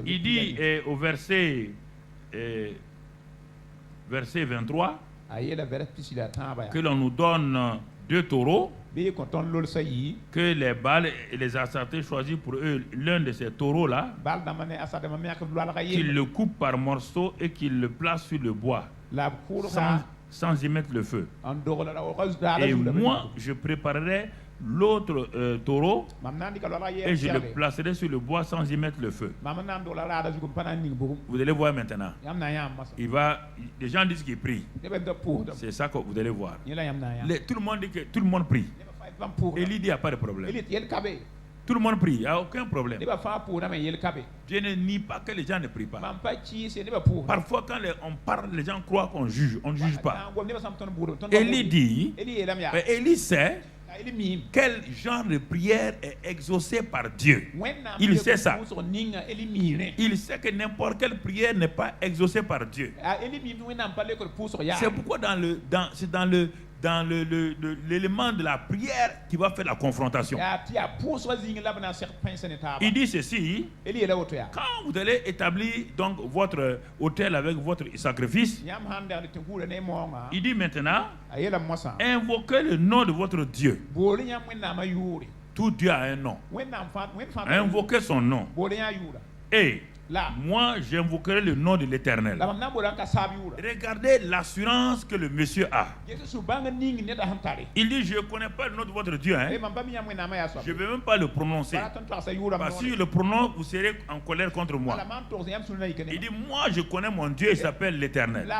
Speaker 1: Il dit au verset 23 que l'on nous donne 2 taureaux, que les Baals et les Astartés choisissent pour eux l'un de ces taureaux-là, qu'ils le coupent par morceaux et qu'ils le placent sur le bois, sans y mettre le feu. Et moi, je préparerai l'autre taureau et je le placerai sur le bois sans y mettre le feu. Vous allez voir maintenant. Les gens disent qu'ils prient. C'est ça que vous allez voir. Tout le monde dit que tout le monde prie. Élie dit qu'il n'y a pas de problème. Tout le monde prie, il n'y a aucun problème. Dieu ne nie pas que les gens ne prient pas. Parfois quand on parle, les gens croient qu'on juge. On ne juge pas. Élie dit, Élie sait quel genre de prière est exaucée par Dieu. Il sait ça. Il sait que n'importe quelle prière n'est pas exaucée par Dieu. C'est pourquoi c'est dans l'élément de la prière qui va faire la confrontation. Il dit ceci: quand vous allez établir donc votre autel avec votre sacrifice, il dit maintenant, invoquez le nom de votre Dieu. Tout Dieu a un nom. Invoquez son nom. Et moi, j'invoquerai le nom de l'Éternel. Regardez l'assurance que le monsieur a. Il dit, je ne connais pas le nom de votre Dieu. Je ne vais même pas le prononcer. Parce que si je le prononce, vous serez en colère contre moi. Il dit, moi, je connais mon Dieu, il s'appelle l'Éternel.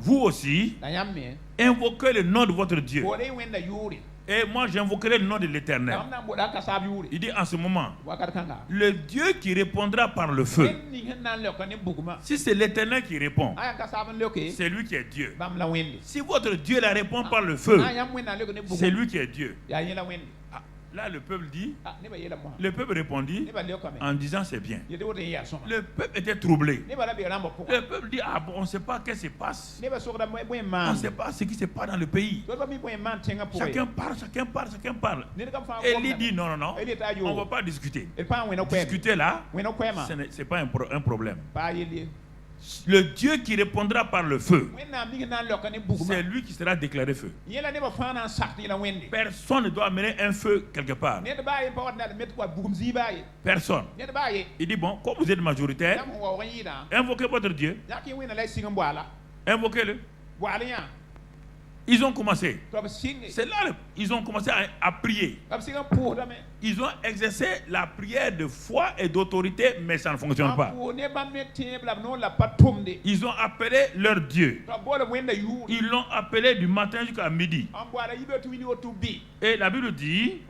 Speaker 1: Vous aussi, invoquez le nom de votre Dieu. Et moi j'invoquerai le nom de l'Éternel. Il dit en ce moment, le Dieu qui répondra par le feu. Si c'est l'Éternel qui répond, c'est lui qui est Dieu. Si votre Dieu la répond par le feu, c'est lui qui est Dieu. Là, le peuple dit, le peuple répondit en disant c'est bien. Le peuple était troublé. Le peuple dit, ah bon, on ne sait pas qu'est-ce qui se passe. On ne sait pas ce qui se passe dans le pays. Chacun parle. Et il dit, non, on ne va pas discuter. Discuter là, ce n'est pas un problème. Le Dieu qui répondra par le feu, c'est lui qui sera déclaré feu. Personne ne doit amener un feu quelque part. Personne. Il dit, bon, comme vous êtes majoritaire, invoquez votre Dieu. Invoquez-le. Ils ont commencé. C'est là ils ont commencé à prier. Ils ont exercé la prière de foi et d'autorité, mais ça ne fonctionne pas. Ils ont appelé leur Dieu. Ils l'ont appelé du matin jusqu'à midi. Et la Bible dit,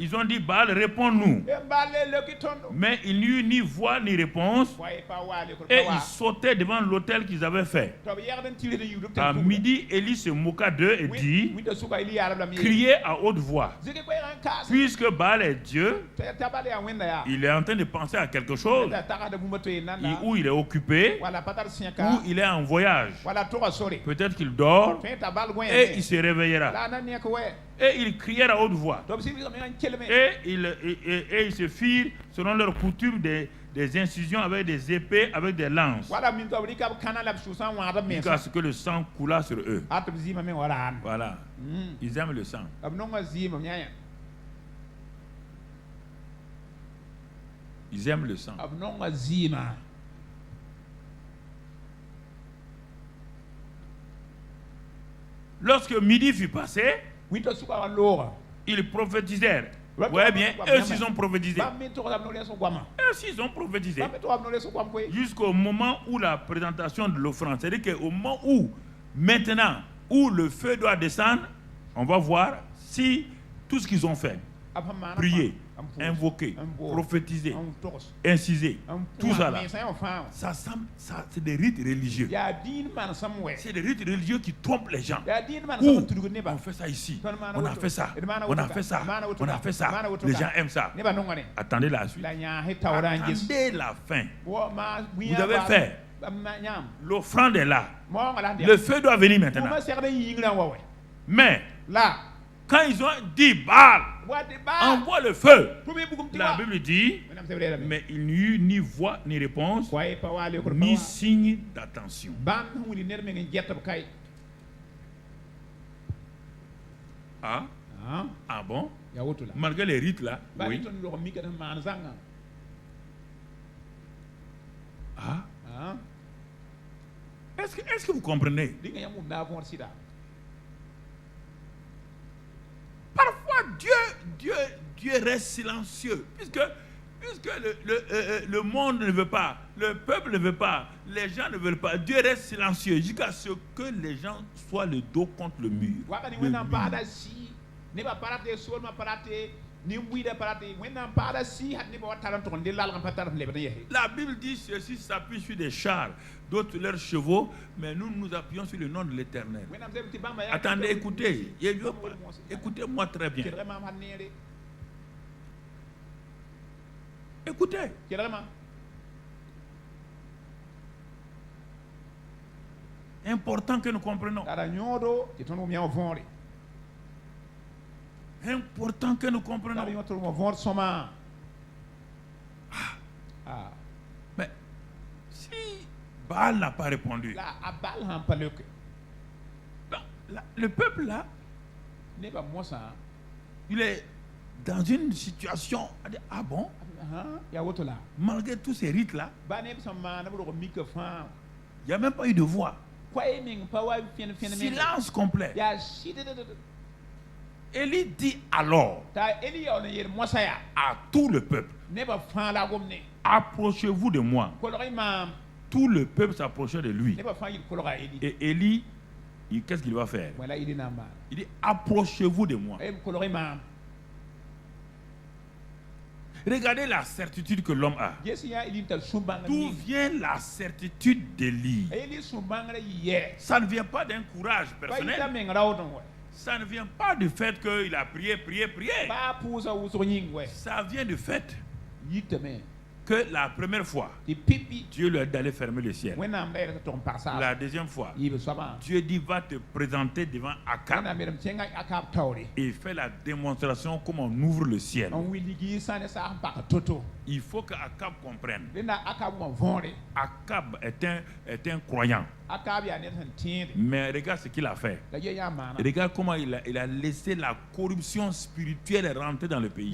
Speaker 1: ils ont dit, Baal, réponds-nous. Mais il n'y eut ni voix ni réponse. Et ils sautaient devant l'autel qu'ils avaient fait. À midi, Élie se moqua Maloka 2 et dit, criez à haute voix. Puisque Baal est Dieu, il est en train de penser à quelque chose, où il est occupé, où il est en voyage. Peut-être qu'il dort et il se réveillera. Et il criait à haute voix. Et ils se firent, selon leur coutume, des incisions avec des épées, avec des lances. Jusqu'à ce que le sang coula sur eux. Voilà. Ils aiment le sang. Ils aiment le sang. Lorsque midi fut passé, ils prophétisèrent. Ouais, bien, eux s'ils ont prophétisé. Eux s'ils ont prophétisé. Jusqu'au moment où la présentation de l'offrande. C'est-à-dire qu'au moment où, maintenant, où le feu doit descendre, on va voir si tout ce qu'ils ont fait, prier, invoquer, prophétiser, inciser, tout ça là, ça c'est des rites religieux. C'est des rites religieux qui trompent les gens. On fait ça ici, on a fait ça, on a fait ça, on a fait ça. Les gens aiment ça. Attendez la suite. Attendez la fin. Vous avez fait. L'offrande est là. Le feu doit venir maintenant. Mais là, quand ils ont dit Baal, envoie le feu, la Bible dit, mais il n'y eut ni voix, ni réponse, ni signe d'attention. Ah bon? Malgré les rites là, oui. Est-ce que vous comprenez? Parfois, Dieu reste silencieux, puisque le monde ne veut pas, le peuple ne veut pas, les gens ne veulent pas. Dieu reste silencieux jusqu'à ce que les gens soient le dos contre le mur. La Bible dit ceux-ci s'appuient sur des chars, d'autres leurs chevaux, mais nous nous appuyons sur le nom de l'Éternel. Attendez, écoutez, écoutez-moi très bien. Écoutez. Important que nous comprenions. Important que nous comprenions. Mais si Baal n'a pas répondu, le peuple là, il est dans une situation. Ah bon? Malgré tous ces rites là, il n'y a même pas eu de voix. Silence complet. Élie dit alors à tout le peuple, approchez-vous de moi. Tout le peuple s'approchait de lui. Et Élie, qu'est-ce qu'il va faire? Il dit approchez-vous de moi. Regardez la certitude que l'homme a. D'où vient la certitude d'Élie? Ça ne vient pas d'un courage personnel. Ça ne vient pas du fait qu'il a prié. Ça vient du fait que la première fois, Dieu lui a dit d'aller fermer le ciel. La deuxième fois, Dieu dit va te présenter devant Akab et fait la démonstration comment on ouvre le ciel. Il faut que Akab comprenne. Akab est un croyant. Mais regarde ce qu'il a fait. Regarde comment il a laissé la corruption spirituelle rentrer dans le pays.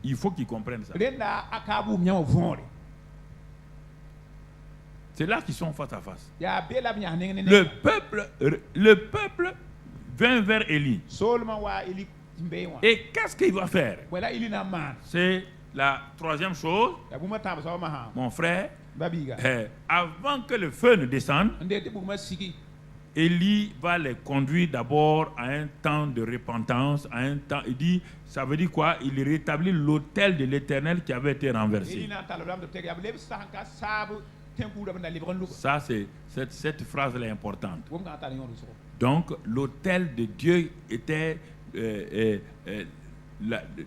Speaker 1: Il faut qu'ils comprennent ça. C'est là qu'ils sont face à face. Le peuple vint vers Élie. Et qu'est-ce qu'il va faire? C'est la troisième chose, mon frère. Avant que le feu ne descende, Élie va les conduire d'abord à un temps de repentance, à un temps. Il dit, ça veut dire quoi? Il rétablit l'autel de l'Éternel qui avait été renversé. Ça, cette phrase-là est importante. Donc, l'autel de Dieu était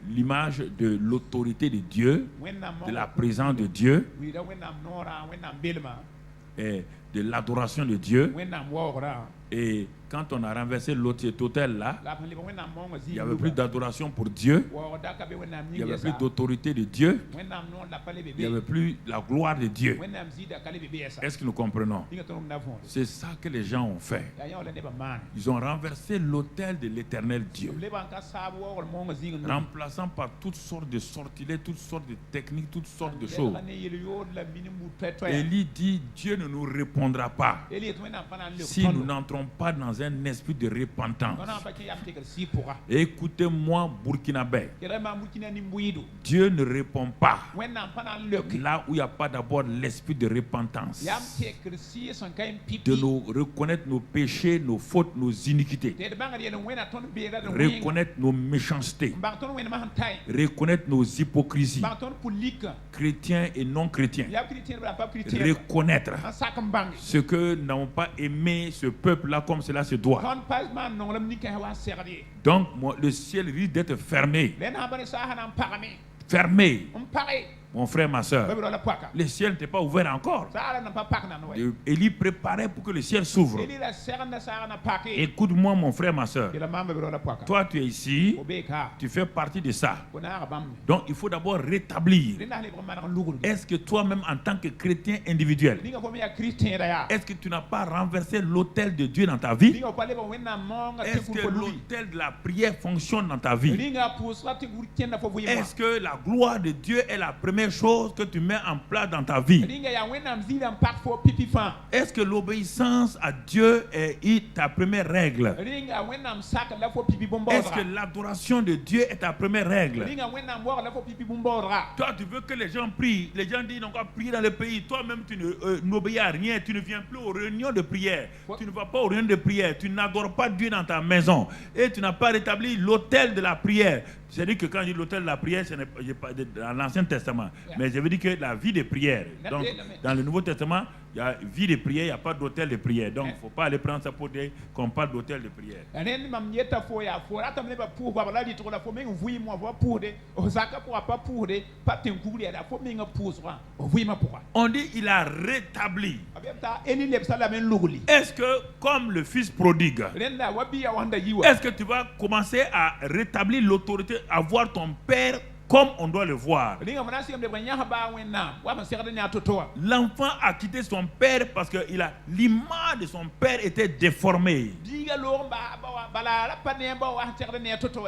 Speaker 1: l'image de l'autorité de Dieu, de la présence de Dieu, et de l'adoration de Dieu. Et quand on a renversé l'autre autel-là, il n'y avait plus d'adoration pour Dieu, il n'y avait plus d'autorité de Dieu, il n'y avait plus la gloire de Dieu. Est-ce que nous comprenons? C'est ça que les gens ont fait. Ils ont renversé l'autel de l'éternel Dieu, remplaçant par toutes sortes de sortilèges, toutes sortes de techniques, toutes sortes de choses. Élie dit, Dieu ne nous répondra pas si nous n'entrons pas dans un esprit de repentance. Écoutez-moi, Burkinabé. Dieu ne répond pas là où il n'y a pas d'abord l'esprit de repentance, de nous reconnaître nos péchés, nos fautes, nos iniquités, reconnaître nos méchancetés, reconnaître nos hypocrisies, chrétiens et non chrétiens, reconnaître ce que nous n'avons pas aimé ce peuple-là comme cela se doit. Donc le ciel risque d'être fermé. Fermé. Mon frère, ma soeur, le ciel n'était pas ouvert encore. Élie préparait pour que le ciel s'ouvre. Écoute-moi, mon frère, ma soeur. Toi, tu es ici, tu fais partie de ça. Donc, il faut d'abord rétablir. Est-ce que toi-même, en tant que chrétien individuel, est-ce que tu n'as pas renversé l'autel de Dieu dans ta vie? Est-ce que l'autel de la prière fonctionne dans ta vie? Est-ce que la gloire de Dieu est la première chose que tu mets en place dans ta vie? Est-ce que l'obéissance à Dieu est ta première règle? Est-ce que l'adoration de Dieu est ta première règle? Toi, tu veux que les gens prient. Les gens disent qu'on va prier dans le pays. Toi-même, tu n'obéis à rien. Tu ne viens plus aux réunions de prière. Tu ne vas pas aux réunions de prière. Tu n'adores pas Dieu dans ta maison. Et tu n'as pas rétabli l'autel de la prière. C'est-à-dire que quand je dis l'autel de la prière, ce n'est pas dans l'Ancien Testament. Mais je veux dire que la vie de prière. Donc, dans le Nouveau Testament, il y a vie de prière, il n'y a pas d'autel de prière. Donc, il ne faut pas aller prendre ça pour dire qu'on parle d'autel de prière. On dit qu'il a rétabli. Est-ce que, comme le fils prodigue, est-ce que tu vas commencer à rétablir l'autorité, à voir ton père comme on doit le voir? L'enfant a quitté son père parce que l'image de son père était déformée.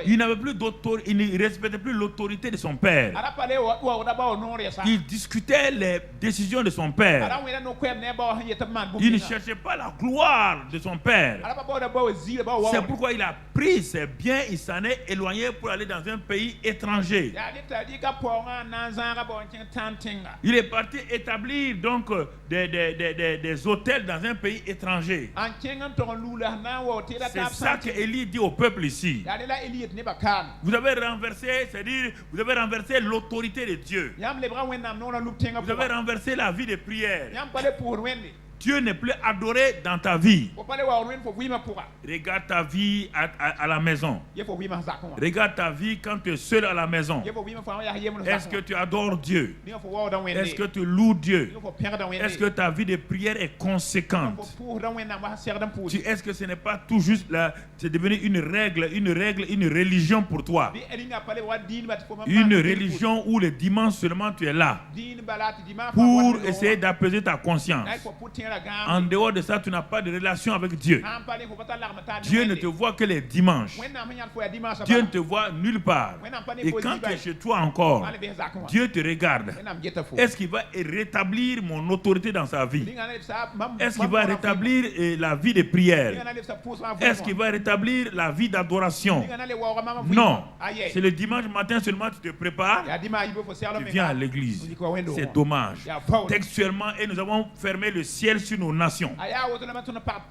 Speaker 1: Il n'avait plus d'autorité, il ne respectait plus l'autorité de son père. Il discutait les décisions de son père. Il ne cherchait pas la gloire de son père. C'est pourquoi il a pris ses biens, il s'en est éloigné pour aller dans un pays étranger. Il est parti établir donc des hôtels dans un pays étranger. C'est ça que Élie dit au peuple ici. Vous avez renversé, c'est-à-dire vous avez renversé l'autorité de Dieu. Vous avez renversé la vie de prière. Dieu n'est plus adoré dans ta vie. Regarde ta vie à la maison. Regarde ta vie quand tu es seul à la maison. Est-ce que tu adores Dieu? Est-ce que tu loues Dieu? Est-ce que ta vie de prière est conséquente? Est-ce que ce n'est pas tout juste là, c'est devenu une religion pour toi? Une religion où le dimanche seulement tu es là pour essayer d'apaiser ta conscience. En dehors de ça, tu n'as pas de relation avec Dieu. Dieu ne te voit que les dimanches. Dieu ne te voit nulle part. Et quand tu es chez toi encore, Dieu te regarde. Est-ce qu'il va rétablir mon autorité dans sa vie? Est-ce qu'il va rétablir la vie de prière? Est-ce qu'il va rétablir la vie d'adoration? Non. C'est le dimanche matin seulement tu te prépares. Tu viens à l'église. C'est dommage. Textuellement, et nous avons fermé le ciel réel sur nos nations.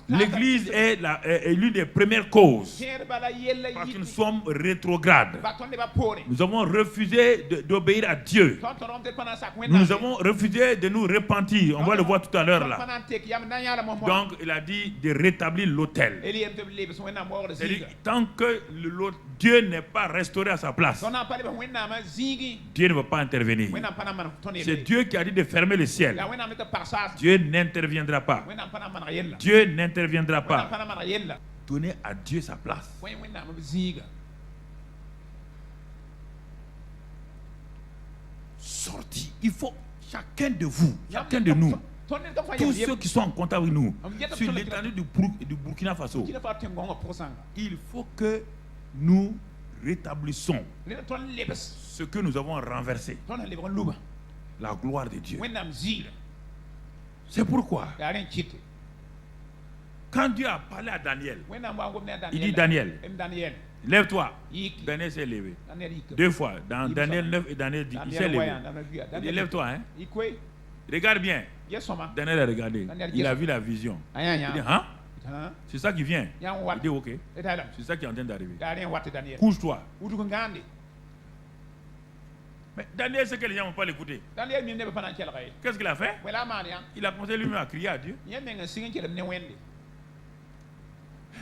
Speaker 1: L'Église est l'une des premières causes. Parce que nous sommes rétrogrades. Nous avons refusé d'obéir à Dieu. Nous avons refusé de nous repentir. On va le voir tout à l'heure là. Donc il a dit de rétablir l'autel. Tant que Dieu n'est pas restauré à sa place, Dieu ne va pas intervenir. C'est Dieu qui a dit de fermer le ciel. Dieu n'interviendra pas. Dieu n'interviendra pas. Donnez à Dieu sa place. Sorti. Il faut chacun de vous, chacun de nous, tous ceux qui sont en contact avec nous, sur l'étendue du Burkina Faso, il faut que nous rétablissons ce que nous avons renversé. La gloire de Dieu. C'est pourquoi, quand Dieu a parlé à Daniel, il dit Daniel, lève-toi. Daniel s'est levé. 2 fois. Dans Daniel 9 et Daniel 10, il s'est levé. Il dit lève-toi. Hein? Regarde bien. Daniel a regardé. Il a vu la vision. Il dit hein? C'est ça qui vient. Il dit ok. C'est ça qui est en train d'arriver. Couche-toi. Mais Daniel sait que les gens ne vont pas l'écouter. Qu'est-ce qu'il a fait? Il a commencé lui-même à crier à Dieu.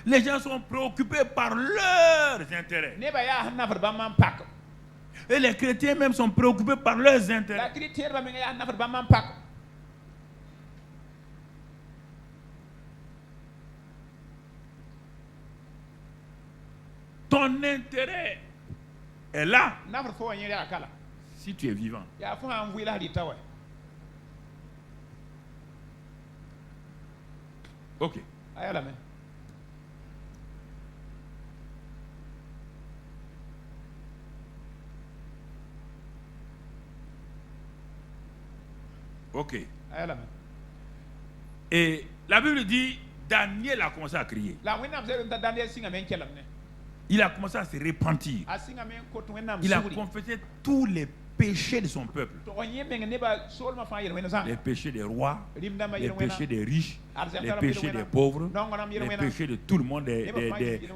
Speaker 1: Les gens sont préoccupés par leurs intérêts. Et les chrétiens même sont préoccupés par leurs intérêts. Ton intérêt est là. Si tu es vivant. Ok. Ok. Et la Bible dit, Daniel a commencé à crier. Il a commencé à se repentir. Il a confessé tous les péchés de son peuple. Les péchés des rois, les péchés des riches, les péchés des pauvres, les péchés de tout le monde, des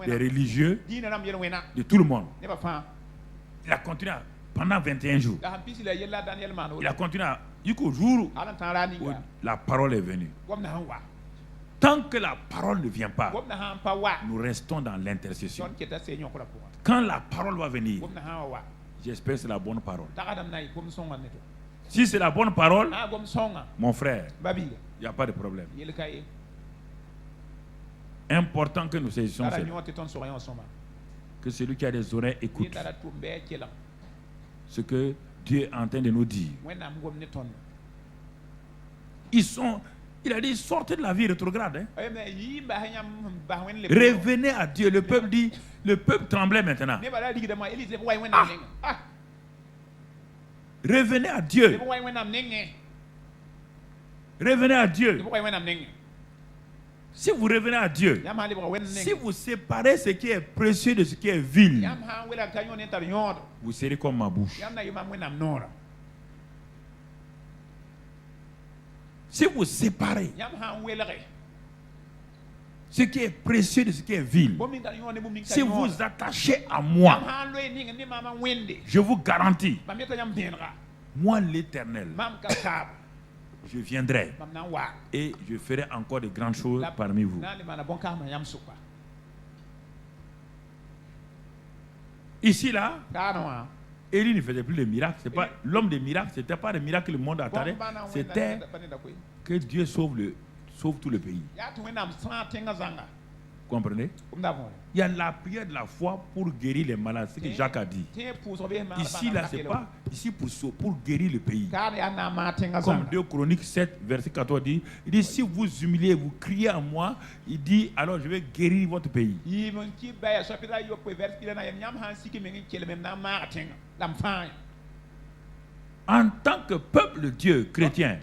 Speaker 1: religieux, de tout le monde. Il a continué pendant 21 jours. Il a continué jusqu'au jour où la parole est venue. Tant que la parole ne vient pas, nous restons dans l'intercession. Quand la parole va venir, j'espère que c'est la bonne parole. Si c'est la bonne parole, mon frère, il n'y a pas de problème. Important que nous saisissions cela. Que celui qui a des oreilles écoute ce que Dieu est en train de nous dire. Il a dit, sortez de la vie rétrograde. Hein. Revenez à Dieu. Le peuple dit, le peuple tremblait maintenant. Revenez à Dieu. Revenez à Dieu. Si vous revenez à Dieu, si vous séparez ce qui est précieux de ce qui est vil, vous serez comme ma bouche. Si vous séparez ce qui est précieux de ce qui est vil, si vous vous attachez à moi, je vous garantis, moi l'Éternel, je viendrai et je ferai encore de grandes choses parmi vous. Ici là, Élie ne faisait plus de miracles. C'est pas l'homme des miracles. C'était pas des miracles que le monde attendait. C'était que Dieu sauve tout le pays. Vous comprenez? Il y a la prière de la foi pour guérir les malades. C'est ce que Jacques a dit. Ici, là, c'est pas ici pour guérir le pays. Comme 2 Chroniques 7, verset 14 dit, il dit, si vous humiliez, vous criez à moi, il dit, alors je vais guérir votre pays. En tant que peuple de Dieu chrétien,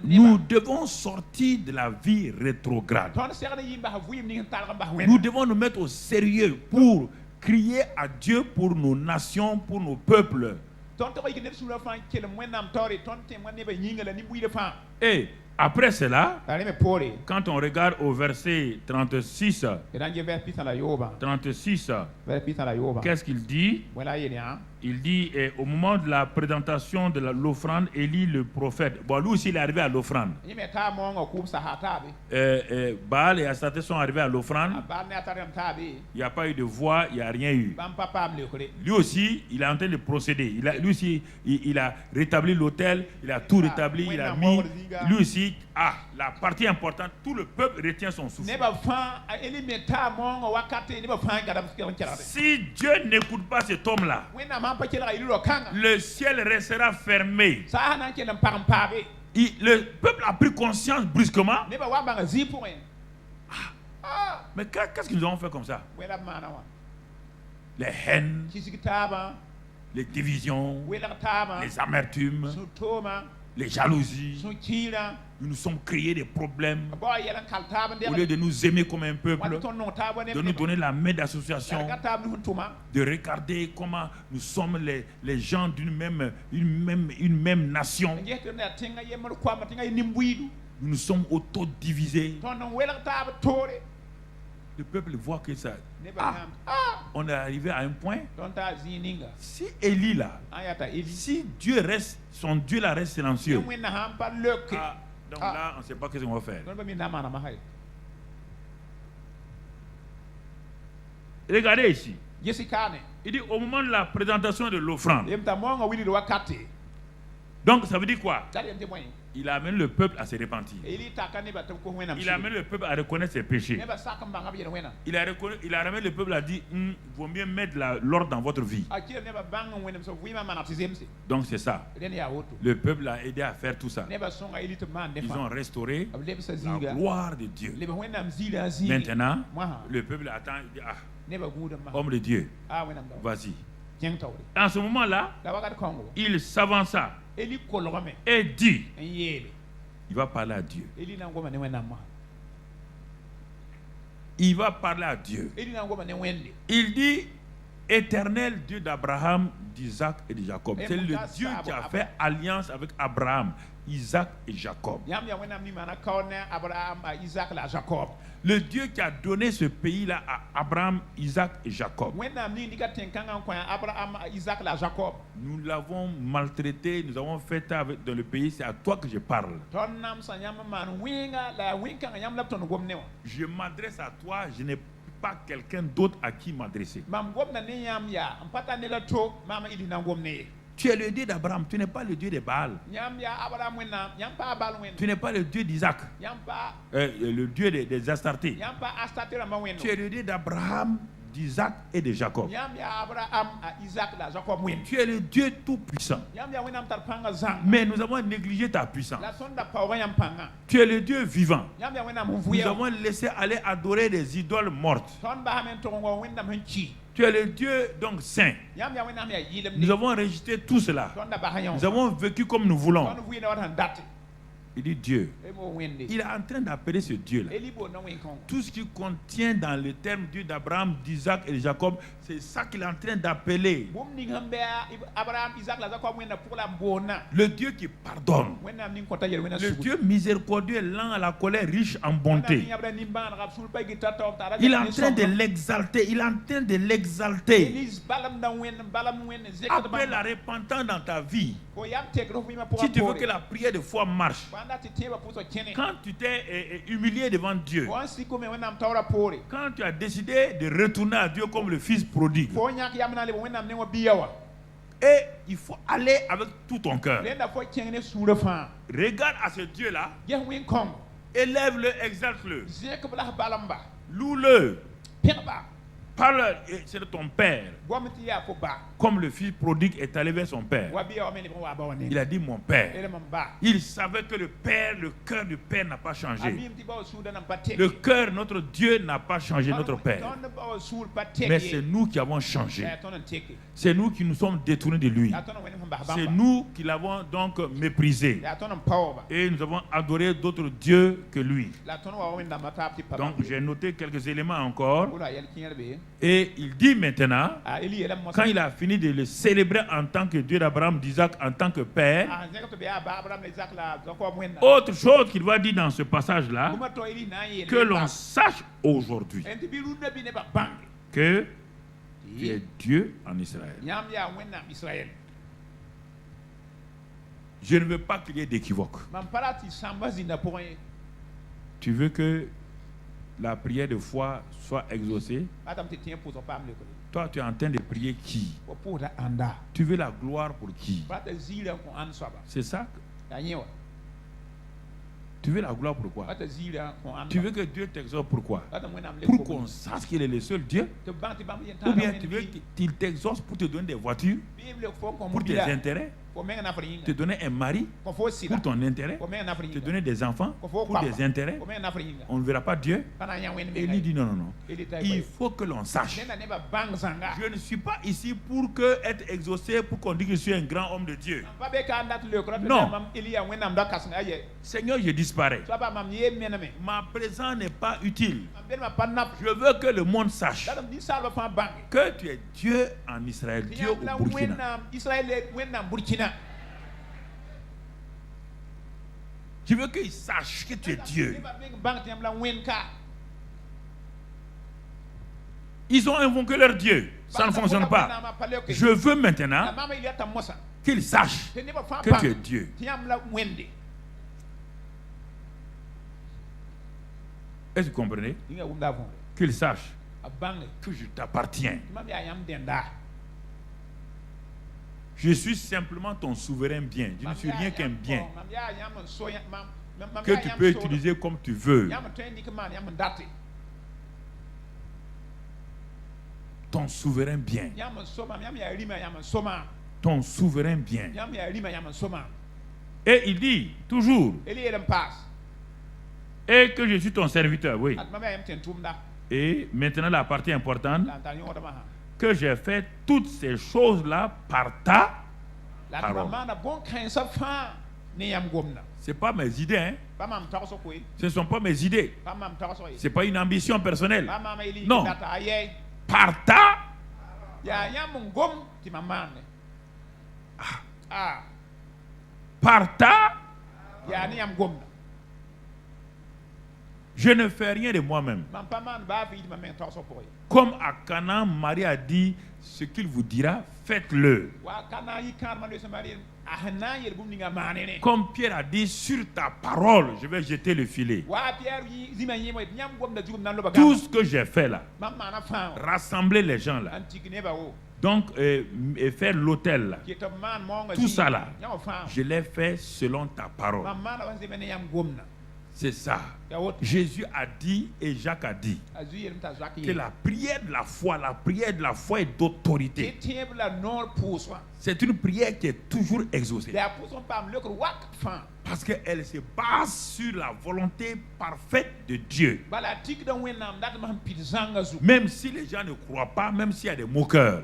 Speaker 1: nous devons sortir de la vie rétrograde. Nous devons nous mettre au sérieux pour crier à Dieu pour nos nations, pour nos peuples. Et après cela, quand on regarde au verset 36, qu'est-ce qu'il dit? Il dit, au moment de la présentation de l'offrande, Élie le prophète, bon, lui aussi il est arrivé à l'offrande. Baal et Astarté sont arrivés à l'offrande. Il n'y a pas eu de voix, il n'y a rien eu. Lui aussi, il est en train de procéder. Lui aussi, il a rétabli l'autel, il a tout rétabli, il a mis. Lui aussi, la partie importante, tout le peuple retient son souffle. Si Dieu n'écoute pas cet homme-là, le ciel restera fermé. Le peuple a pris conscience brusquement. Mais qu'est-ce qu'ils ont fait comme ça? Les haines, les divisions, les amertumes, les jalousies. Nous nous sommes créés des problèmes. Au lieu de nous aimer comme un peuple, de nous donner la main d'association, de regarder comment nous sommes les gens d'une même nation. Nous nous sommes auto-divisés. Le peuple voit que ça. On est arrivé à un point. Si Élie là, si Dieu reste, son Dieu là reste silencieux. Donc là, on ne sait pas ce qu'on va faire. Regardez ici. Il dit au moment de la présentation de l'offrande. Donc ça veut dire quoi? Il amène le peuple à se repentir. Il amène le peuple à reconnaître ses péchés. Il a ramené le peuple à dire, vaut mieux mettre l'ordre dans votre vie. Donc c'est ça. Le peuple a aidé à faire tout ça. Ils ont restauré la gloire de Dieu. Maintenant, le peuple attend, il dit, homme de Dieu, vas-y. En ce moment-là, il s'avança et dit, il va parler à Dieu. Il va parler à Dieu. Il dit, Éternel Dieu d'Abraham, d'Isaac et de Jacob. C'est le Dieu qui a fait alliance avec Abraham, Isaac et Jacob. Le Dieu qui a donné ce pays-là à Abraham, Isaac et Jacob. Nous l'avons maltraité, nous avons fait dans le pays, c'est à toi que je parle. Je m'adresse à toi, je n'ai pas quelqu'un d'autre à qui m'adresser. Tu es le Dieu d'Abraham, tu n'es pas le Dieu de Baal. Tu n'es pas le Dieu d'Isaac, le Dieu des Astartés. Tu es le Dieu d'Abraham, d'Isaac et de Jacob. Tu es le Dieu tout-puissant. Mais nous avons négligé ta puissance. Tu es le Dieu vivant. Nous avons laissé aller adorer des idoles mortes. Tu es le Dieu donc saint. Nous avons rejeté tout cela. Nous avons vécu comme nous voulons. Il dit Dieu. Il est en train d'appeler ce Dieu-là. Tout ce qui contient dans le terme Dieu d'Abraham, d'Isaac et de Jacob, c'est ça qu'il est en train d'appeler. Le Dieu qui pardonne. Le Dieu miséricordieux, lent à la colère, riche en bonté. Il est en train de l'exalter. Il est en train de l'exalter. Appelle la repentance dans ta vie. Si tu veux que la prière de foi marche. Quand tu t'es humilié devant Dieu, quand tu as décidé de retourner à Dieu comme le fils prodigue, et il faut aller avec tout ton cœur. Regarde à ce Dieu-là, élève-le, exalte-le, loue-le. Parle, c'est de ton père. Comme le fils prodigue est allé vers son père. Il a dit mon père. Il savait que le cœur du père n'a pas changé. Le cœur, notre Dieu n'a pas changé, notre père. Mais c'est nous qui avons changé. C'est nous qui nous sommes détournés de lui. C'est nous qui l'avons donc méprisé. Et nous avons adoré d'autres dieux que lui. Donc j'ai noté quelques éléments encore. Et il dit maintenant, quand il a fini fini de le célébrer en tant que Dieu d'Abraham, d'Isaac, en tant que Père, autre chose qu'il va dire dans ce passage-là, que l'on sache aujourd'hui que tu es Dieu en Israël. Je ne veux pas qu'il y ait d'équivoque. Tu veux que la prière de foi soit exaucée? Toi, tu es en train de prier qui? Tu veux la gloire pour qui? C'est ça? Tu veux la gloire pourquoi? Tu veux que Dieu t'exauce pourquoi? Pour qu'on sache qu'il est le seul Dieu? Ou bien tu veux qu'il t'exauce pour te donner des voitures? Pour tes intérêts? Te donner un mari pour ton intérêt, te donner des enfants pour des intérêts. On ne verra pas Dieu. Et il dit non, non, non. Il faut que l'on sache. Je ne suis pas ici pour être exaucé, pour qu'on dise que je suis un grand homme de Dieu. Non. Seigneur, je disparais. Ma présence n'est pas utile. Je veux que le monde sache que tu es Dieu en Israël, Dieu au Burkina. Je veux qu'ils sachent que tu es Dieu. Ils ont invoqué leur Dieu. Ça ne fonctionne pas. Je veux maintenant qu'ils sachent que tu es Dieu. Est-ce que vous comprenez? Qu'ils sachent que je t'appartiens. Je suis simplement ton souverain bien. Je ne suis rien qu'un bien que tu peux utiliser comme tu veux. Ton souverain bien. Ton souverain bien. Et il dit toujours, et que je suis ton serviteur, oui. Et maintenant la partie importante, que j'ai fait toutes ces choses-là par ta parole. Ce n'est pas mes idées, hein? Ce ne sont pas mes idées. Ce n'est pas une ambition personnelle. Non. Par ta par ta je ne fais rien de moi-même. Comme à Canaan, Marie a dit, ce qu'il vous dira, faites-le. Comme Pierre a dit, sur ta parole, je vais jeter le filet. Tout ce que j'ai fait là, rassembler les gens là, donc et faire l'autel là, tout ça là, je l'ai fait selon ta parole. C'est ça. Jésus a dit et Jacques a dit que la prière de la foi est d'autorité. C'est une prière qui est toujours exaucée. Parce qu'elle se base sur la volonté parfaite de Dieu. Même si les gens ne croient pas, même s'il y a des moqueurs,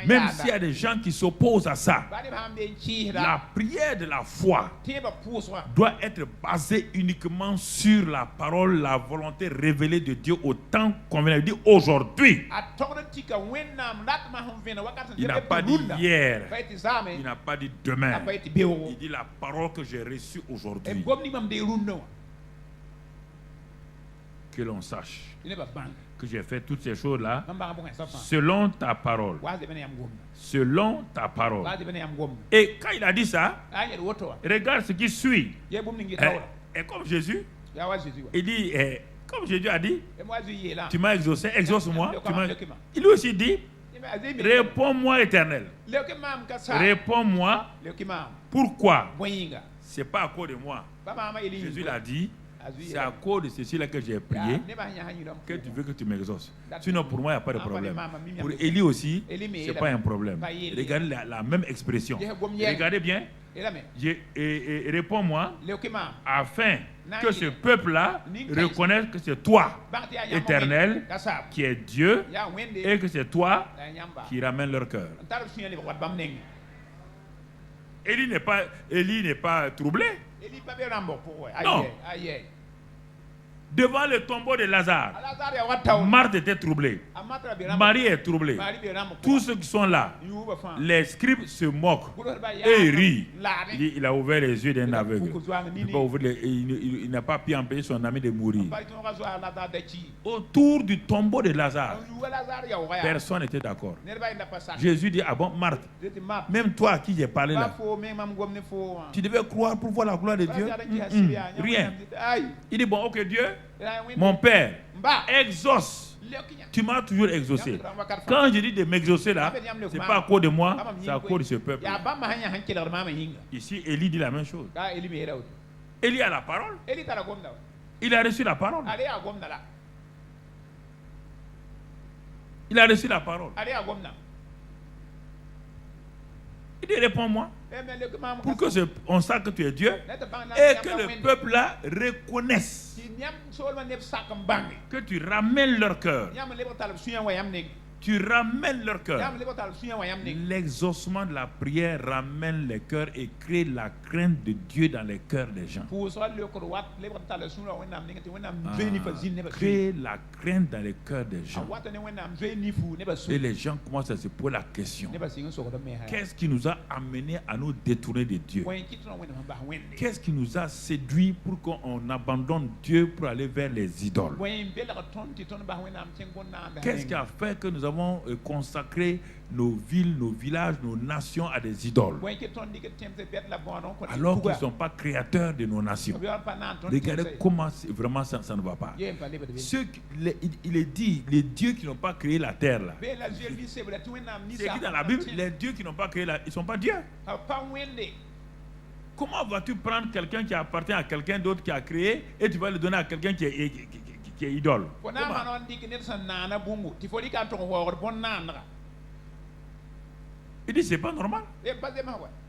Speaker 1: même s'il y a des gens qui s'opposent à ça, la prière de la foi doit être basée uniquement sur la parole, la volonté révélée de Dieu au temps qu'on vient de dire aujourd'hui. Il n'a pas dit hier, il n'a pas dit demain, il dit la parole que j'ai reçue aujourd'hui. Que l'on sache que j'ai fait toutes ces choses-là selon ta parole. Selon ta parole. Et quand il a dit ça, regarde ce qui suit. Et comme Jésus, il dit, comme Jésus a dit, tu m'as exaucé, exauce-moi. Il lui aussi dit, réponds-moi, Éternel. Réponds-moi. Pourquoi? C'est pas à cause de moi. Jésus l'a dit. C'est à cause de ceci-là que j'ai prié que tu veux que tu m'exauces. Sinon, pour moi, il n'y a pas de problème. Pour Élie aussi, ce n'est pas un problème. Regardez la même expression. Regardez bien. Réponds-moi afin que ce peuple-là reconnaisse que c'est toi, Éternel, qui est Dieu, et que c'est toi qui ramène leur cœur. Élie n'est pas troublé. Non. Devant le tombeau de Lazare, Marthe était troublée. Marie est troublée. Tous ceux qui sont là, les scribes se moquent et rient. Il a ouvert les yeux d'un aveugle. Il n'a pas pu empêcher son ami de mourir. Autour du tombeau de Lazare, personne n'était d'accord. Jésus dit, ah bon, Marthe, même toi à qui j'ai parlé là, tu devais croire pour voir la gloire de Dieu? Rien. Il dit, bon, ok, Dieu, mon Père, exauce. Tu m'as toujours exaucé. Quand je dis de m'exaucer là, ce n'est pas à cause de moi, c'est à cause de ce peuple. Ici, Élie dit la même chose. Élie a la parole. Il a reçu la parole. Il a reçu la parole. Il dit, réponds-moi. Pour que on sache que tu es Dieu et que le peuple là reconnaisse que tu ramènes leur cœur. Tu ramènes leur cœur. L'exaucement de la prière ramène les cœurs et crée la crainte de Dieu dans les cœurs des gens. Crée la crainte dans les cœurs des gens. Et les gens commencent à se poser la question. Qu'est-ce qui nous a amené à nous détourner de Dieu? Qu'est-ce qui nous a séduit pour qu'on abandonne Dieu pour aller vers les idoles? Qu'est-ce qui a fait que nous avons consacré nos villes, nos villages, nos nations à des idoles, alors qu'ils ne sont pas créateurs de nos nations? Regardez comment vraiment ça ne va pas. Il est dit, les dieux qui n'ont pas créé la terre là, c'est écrit dans la Bible, les dieux qui n'ont pas créé la, ils ne sont pas dieux. Comment vas-tu prendre quelqu'un qui appartient à quelqu'un d'autre qui a créé et tu vas le donner à quelqu'un qui est idole? Il dit c'est pas normal.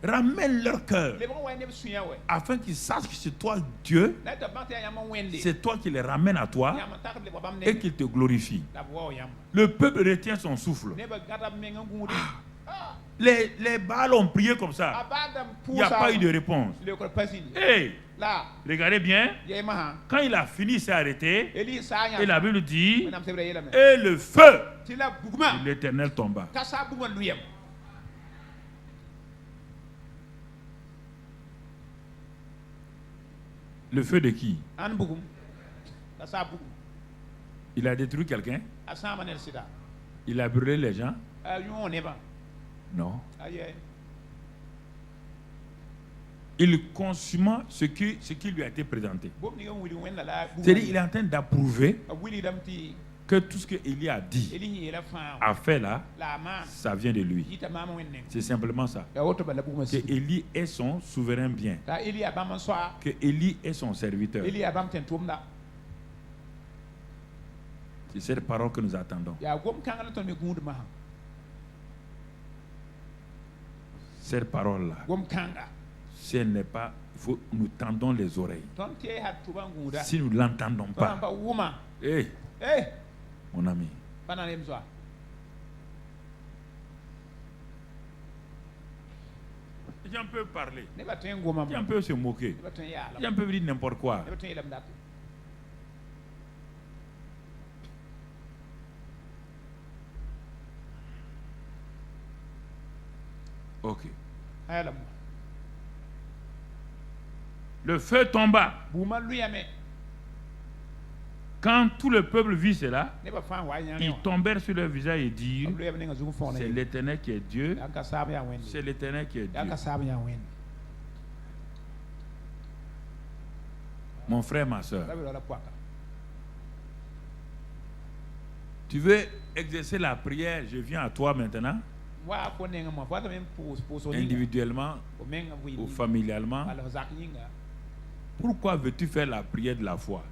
Speaker 1: Ramène leur cœur afin qu'ils sachent que c'est toi Dieu, c'est toi qui les ramène à toi et qu'ils te glorifient. Le peuple retient son souffle. Les Baals ont prié comme ça. Il n'y a pas eu de réponse. Hey, regardez bien. Quand il a fini, il s'est arrêté. Et la Bible dit, et le feu de l'Éternel tomba. Le feu de qui? Il a détruit quelqu'un? Il a brûlé les gens? Non. Il consomme ce qui lui a été présenté. C'est-à-dire qu'il est en train d'approuver que tout ce que Élie a dit, a fait là, ça vient de lui. C'est simplement ça. Que Élie est son souverain bien. Que Élie est son serviteur. C'est cette parole que nous attendons. Cette parole-là, si elle n'est pas, nous tendons les oreilles. Si nous ne l'entendons pas, mon ami, les gens peuvent parler, les gens peuvent se moquer, les gens peuvent dire n'importe quoi. Ok. Le feu tomba. Quand tout le peuple vit cela, ils tombèrent sur leur visage et dirent, c'est l'Éternel qui est Dieu. C'est l'Éternel qui est Dieu. Mon frère, ma soeur, tu veux exercer la prière, je viens à toi maintenant, individuellement ou familialement. Pourquoi veux-tu faire la prière de la foi?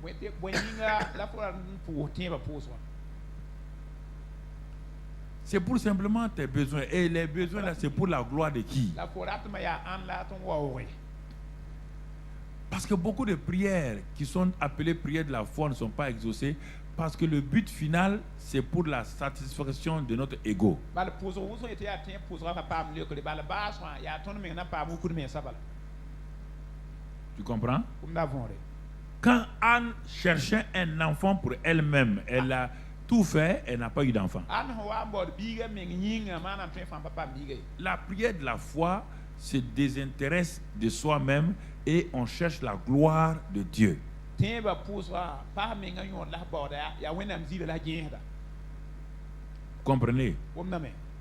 Speaker 1: C'est pour simplement tes besoins. Et les besoins là, c'est pour la gloire de qui? Parce que beaucoup de prières qui sont appelées prières de la foi ne sont pas exaucées. Parce que le but final, c'est pour la satisfaction de notre ego. Tu comprends? Quand Anne cherchait un enfant pour elle-même, elle a tout fait, elle n'a pas eu d'enfant. La prière de la foi se désintéresse de soi-même et on cherche la gloire de Dieu. Comprenez?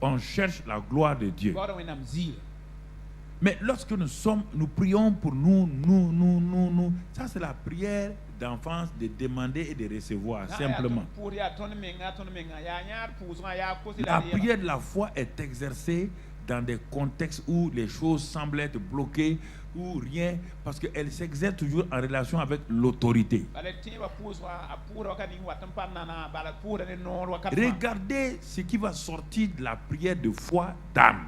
Speaker 1: On cherche la gloire de Dieu. Mais lorsque nous prions pour nous, ça c'est la prière d'enfance, de demander et de recevoir, simplement. La prière de la foi est exercée dans des contextes où les choses semblent être bloquées ou rien, parce qu'elle s'exerce toujours en relation avec l'autorité. Regardez ce qui va sortir de la prière de foi d'Anne.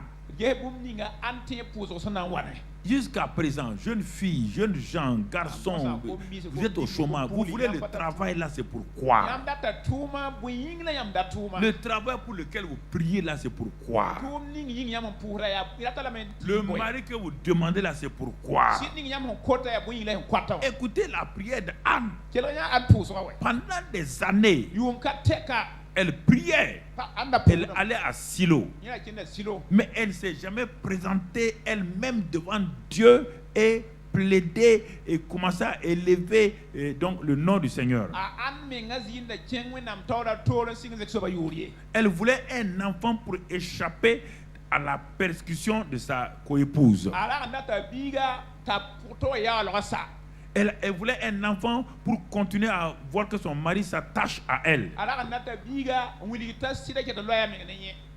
Speaker 1: Jusqu'à présent, jeunes filles, jeunes gens, garçons, vous êtes au chômage, vous voulez le travail là, c'est pourquoi? Le travail pour lequel vous priez là, c'est pourquoi? Le mari que vous demandez là, c'est pourquoi? Écoutez la prière d'Anne. Pendant des années, elle priait, elle allait à Silo, mais elle ne s'est jamais présentée elle-même devant Dieu et plaider et commencer à élever donc le nom du Seigneur. Elle voulait un enfant pour échapper à la persécution de sa coépouse. Elle voulait un enfant pour continuer à voir que son mari s'attache à elle.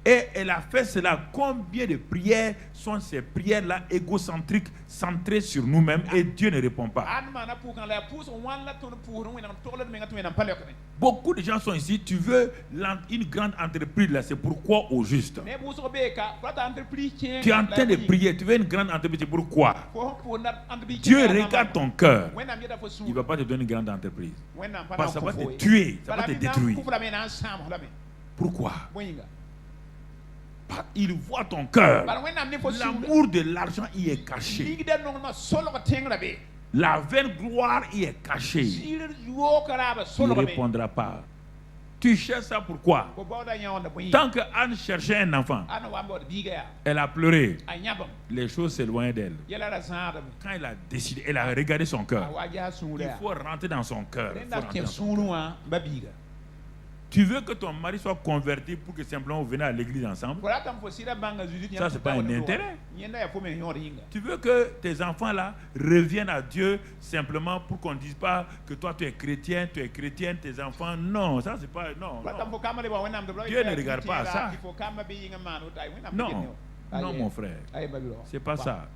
Speaker 1: Et elle a fait cela. Combien de prières sont ces prières-là égocentriques, centrées sur nous-mêmes, et Dieu ne répond pas. Beaucoup de gens sont ici. Tu veux une grande entreprise, là, c'est pourquoi au juste. Tu es en train de prier, tu veux une grande entreprise, c'est pourquoi. Dieu regarde ton cœur. Il ne va pas te donner une grande entreprise. Parce que ça va te tuer, ça va te détruire. Pourquoi? Il voit ton cœur. L'amour de l'argent y est caché. La vaine gloire y est cachée. Il ne répondra pas. Tu cherches ça pourquoi? Tant que Anne cherchait un enfant, elle a pleuré. Les choses s'éloignaient d'elle. Quand elle a décidé, elle a regardé son cœur. Il faut rentrer dans son cœur. Tu veux que ton mari soit converti pour que simplement vous venez à l'église ensemble? Ça, c'est pas un intérêt. Tu veux que tes enfants là reviennent à Dieu simplement pour qu'on ne dise pas que toi tu es chrétien, tes enfants. Non, ça c'est pas. Non. Dieu ne regarde pas à ça. Non, non mon frère. C'est pas ça.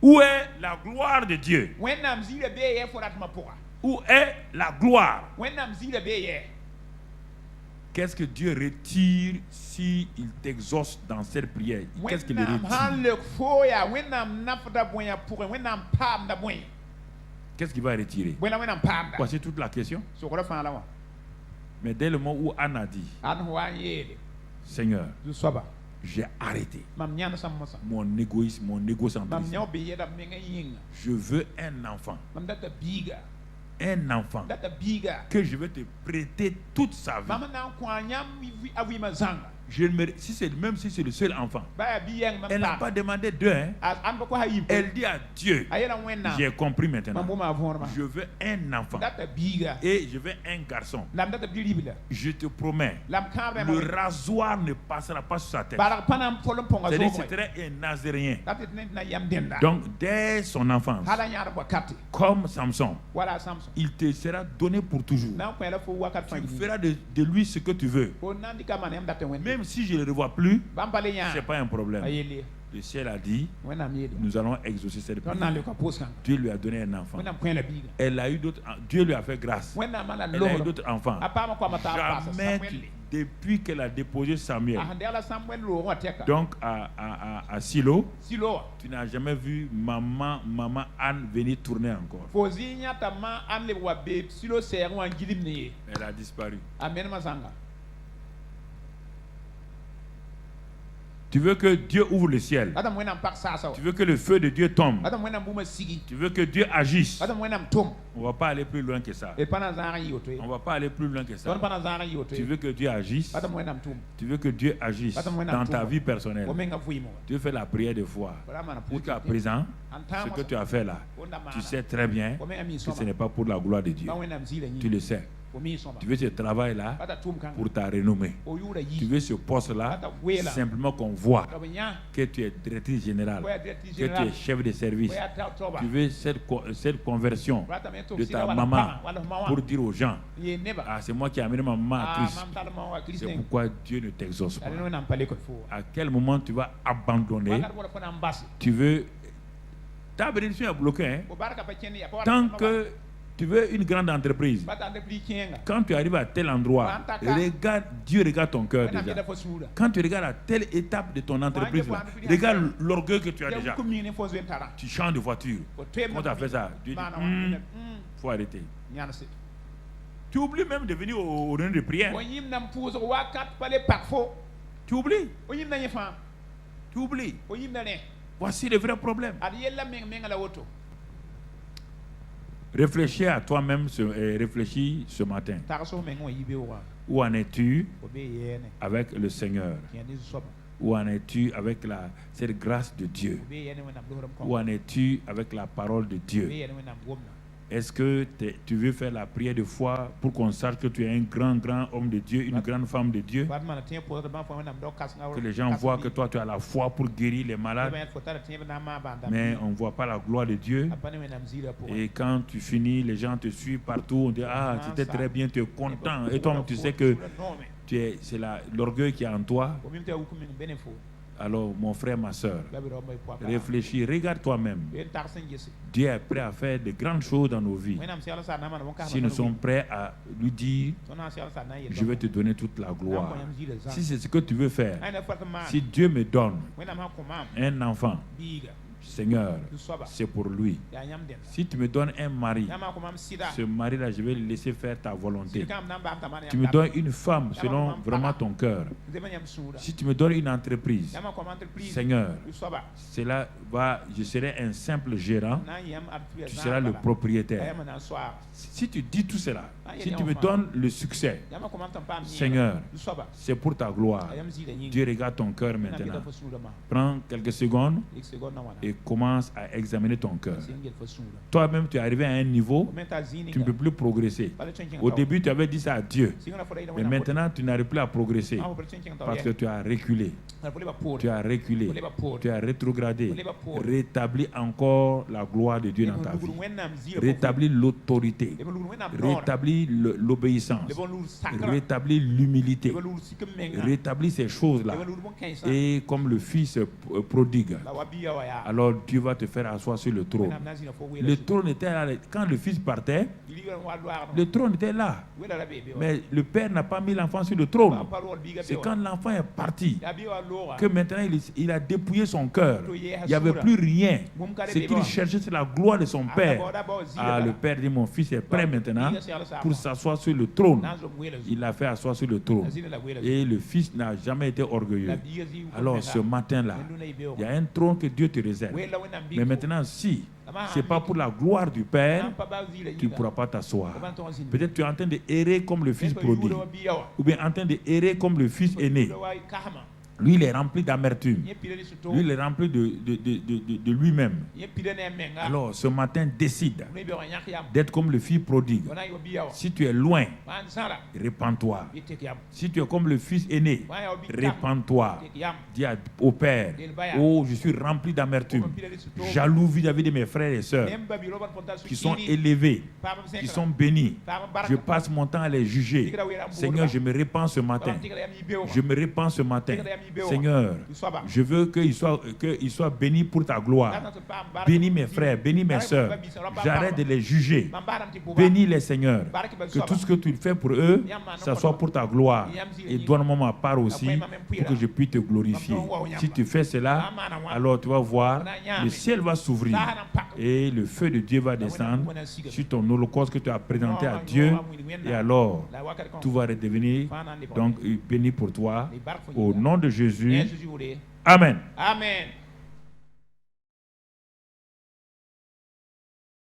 Speaker 1: Où est la gloire de Dieu? Où est la gloire? Qu'est-ce que Dieu retire s'il t'exauce dans cette prière? Qu'est-ce qu'il retire? Qu'est-ce qu'il va retirer? Voici toute la question. Mais dès le moment où Anne a dit, Seigneur, j'ai arrêté mon égoïsme, mon égocentrisme. Je veux un enfant. Un enfant que je vais te prêter toute sa vie. Même si c'est le seul enfant, elle n'a pas demandé deux. Elle dit à Dieu, j'ai compris maintenant. Je veux un enfant et je veux un garçon. Je te promets, le rasoir ne passera pas sur sa tête. C'est-à-dire que c'était un Nazaréen. Donc dès son enfance, comme Samson, il te sera donné pour toujours. Tu feras de lui ce que tu veux. Même si je ne le revois plus, ce n'est pas un problème. Le ciel a dit, nous allons exaucer cette prière. Dieu lui a donné un enfant. Elle a eu d'autres, Dieu lui a fait grâce. Elle a eu d'autres enfants. Jamais depuis qu'elle a déposé Samuel, donc à Silo, tu n'as jamais vu maman Anne venir tourner encore. Elle a disparu. Tu veux que Dieu ouvre le ciel. Tu veux que le feu de Dieu tombe. Tu veux que Dieu agisse. On ne va pas aller plus loin que ça. On ne va pas aller plus loin que ça. Tu veux que Dieu agisse. Tu veux que Dieu agisse dans ta vie personnelle. Tu veux faire la prière de foi. Jusqu'à présent, ce que tu as fait là, tu sais très bien que ce n'est pas pour la gloire de Dieu. Tu le sais. Tu veux ce travail-là pour ta renommée. Tu veux ce poste-là simplement qu'on voit que tu es directrice générale, que tu es chef de service. Tu veux cette conversion de ta maman pour dire aux gens, ah, c'est moi qui ai amené ma maman à Christ. C'est pourquoi Dieu ne t'exauce pas. À quel moment tu vas abandonner? Tu veux... Ta bénédiction est bloquée. Hein? Tant que tu veux une grande entreprise, quand tu arrives à tel endroit, Dieu regarde ton cœur déjà. Quand tu regardes à telle étape de ton entreprise, là, regarde l'orgueil que tu as déjà. Tu changes de voiture. Quand tu as fait ça, Dieu dit, faut arrêter. Tu oublies même de venir au réunion de prière. Tu oublies. Tu oublies. Voici le vrai problème. Réfléchis à toi-même, réfléchis ce matin. Où en es-tu avec le Seigneur? Où en es-tu avec cette grâce de Dieu? Où en es-tu avec la parole de Dieu? Est-ce que tu veux faire la prière de foi pour qu'on sache que tu es un grand homme de Dieu, une grande femme de Dieu? Que les gens voient que toi tu as la foi pour guérir les malades. Mais on ne voit pas la gloire de Dieu. Et quand tu finis, les gens te suivent partout. On dit, ah, c'était très bien, tu es content. Et toi, tu sais que c'est l'orgueil qui est en toi. Alors, mon frère, ma soeur, réfléchis, regarde toi-même. Dieu est prêt à faire de grandes choses dans nos vies. Si nous sommes prêts à lui dire, je vais te donner toute la gloire. Si c'est ce que tu veux faire, si Dieu me donne un enfant, Seigneur, c'est pour lui. Si tu me donnes un mari, ce mari-là, je vais le laisser faire ta volonté. Tu me donnes une femme selon vraiment ton cœur. Si tu me donnes une entreprise, Seigneur, je serai un simple gérant, tu seras le propriétaire. Si tu dis tout cela, si tu me donnes le succès, Seigneur, c'est pour ta gloire. Dieu regarde ton cœur maintenant. Prends quelques secondes et commence à examiner ton cœur. Toi-même, tu es arrivé à un niveau, tu ne peux plus progresser. Au début, tu avais dit ça à Dieu. Mais maintenant, tu n'arrives plus à progresser parce que tu as reculé. Tu as reculé. Tu as rétrogradé. Rétablis encore la gloire de Dieu dans ta vie. Rétablis l'autorité. Rétablis l'obéissance. Rétablis l'humilité. Rétablis ces choses-là. Et comme le fils prodigue, alors Dieu va te faire asseoir sur le trône. Le trône était là. Quand le fils partait, le trône était là. Mais le père n'a pas mis l'enfant sur le trône. C'est quand l'enfant est parti que maintenant il a dépouillé son cœur. Il n'y avait plus rien. Ce qu'il cherchait, c'est la gloire de son père. Ah, le père dit, mon fils est prêt maintenant pour s'asseoir sur le trône. Il l'a fait asseoir sur le trône. Et le fils n'a jamais été orgueilleux. Alors ce matin-là, il y a un trône que Dieu te réserve. Mais maintenant, si ce n'est pas pour la gloire du Père, tu ne pourras pas t'asseoir. Peut-être tu es en train d'errer comme le fils prodigue, ou bien en train d'errer comme le fils aîné. Lui, il est rempli d'amertume. Lui, il est rempli de lui-même. Alors, ce matin, décide d'être comme le fils prodigue. Si tu es loin, répands-toi. Si tu es comme le fils aîné, répands-toi. Dis au Père, oh, je suis rempli d'amertume. Jaloux vis-à-vis de mes frères et sœurs qui sont élevés, qui sont bénis. Je passe mon temps à les juger. Seigneur, je me répands ce matin. Je me répands ce matin. Seigneur, je veux qu'ils soient bénis pour ta gloire. Bénis mes frères, bénis mes sœurs. J'arrête de les juger. Bénis-les, Seigneur. Que tout ce que tu fais pour eux, ça soit pour ta gloire. Et donne-moi ma part aussi pour que je puisse te glorifier. Si tu fais cela, alors tu vas voir, le ciel va s'ouvrir et le feu de Dieu va descendre sur ton holocauste que tu as présenté à Dieu, et alors tout va redevenir donc béni pour toi au nom de Jésus. Amen.
Speaker 2: Amen.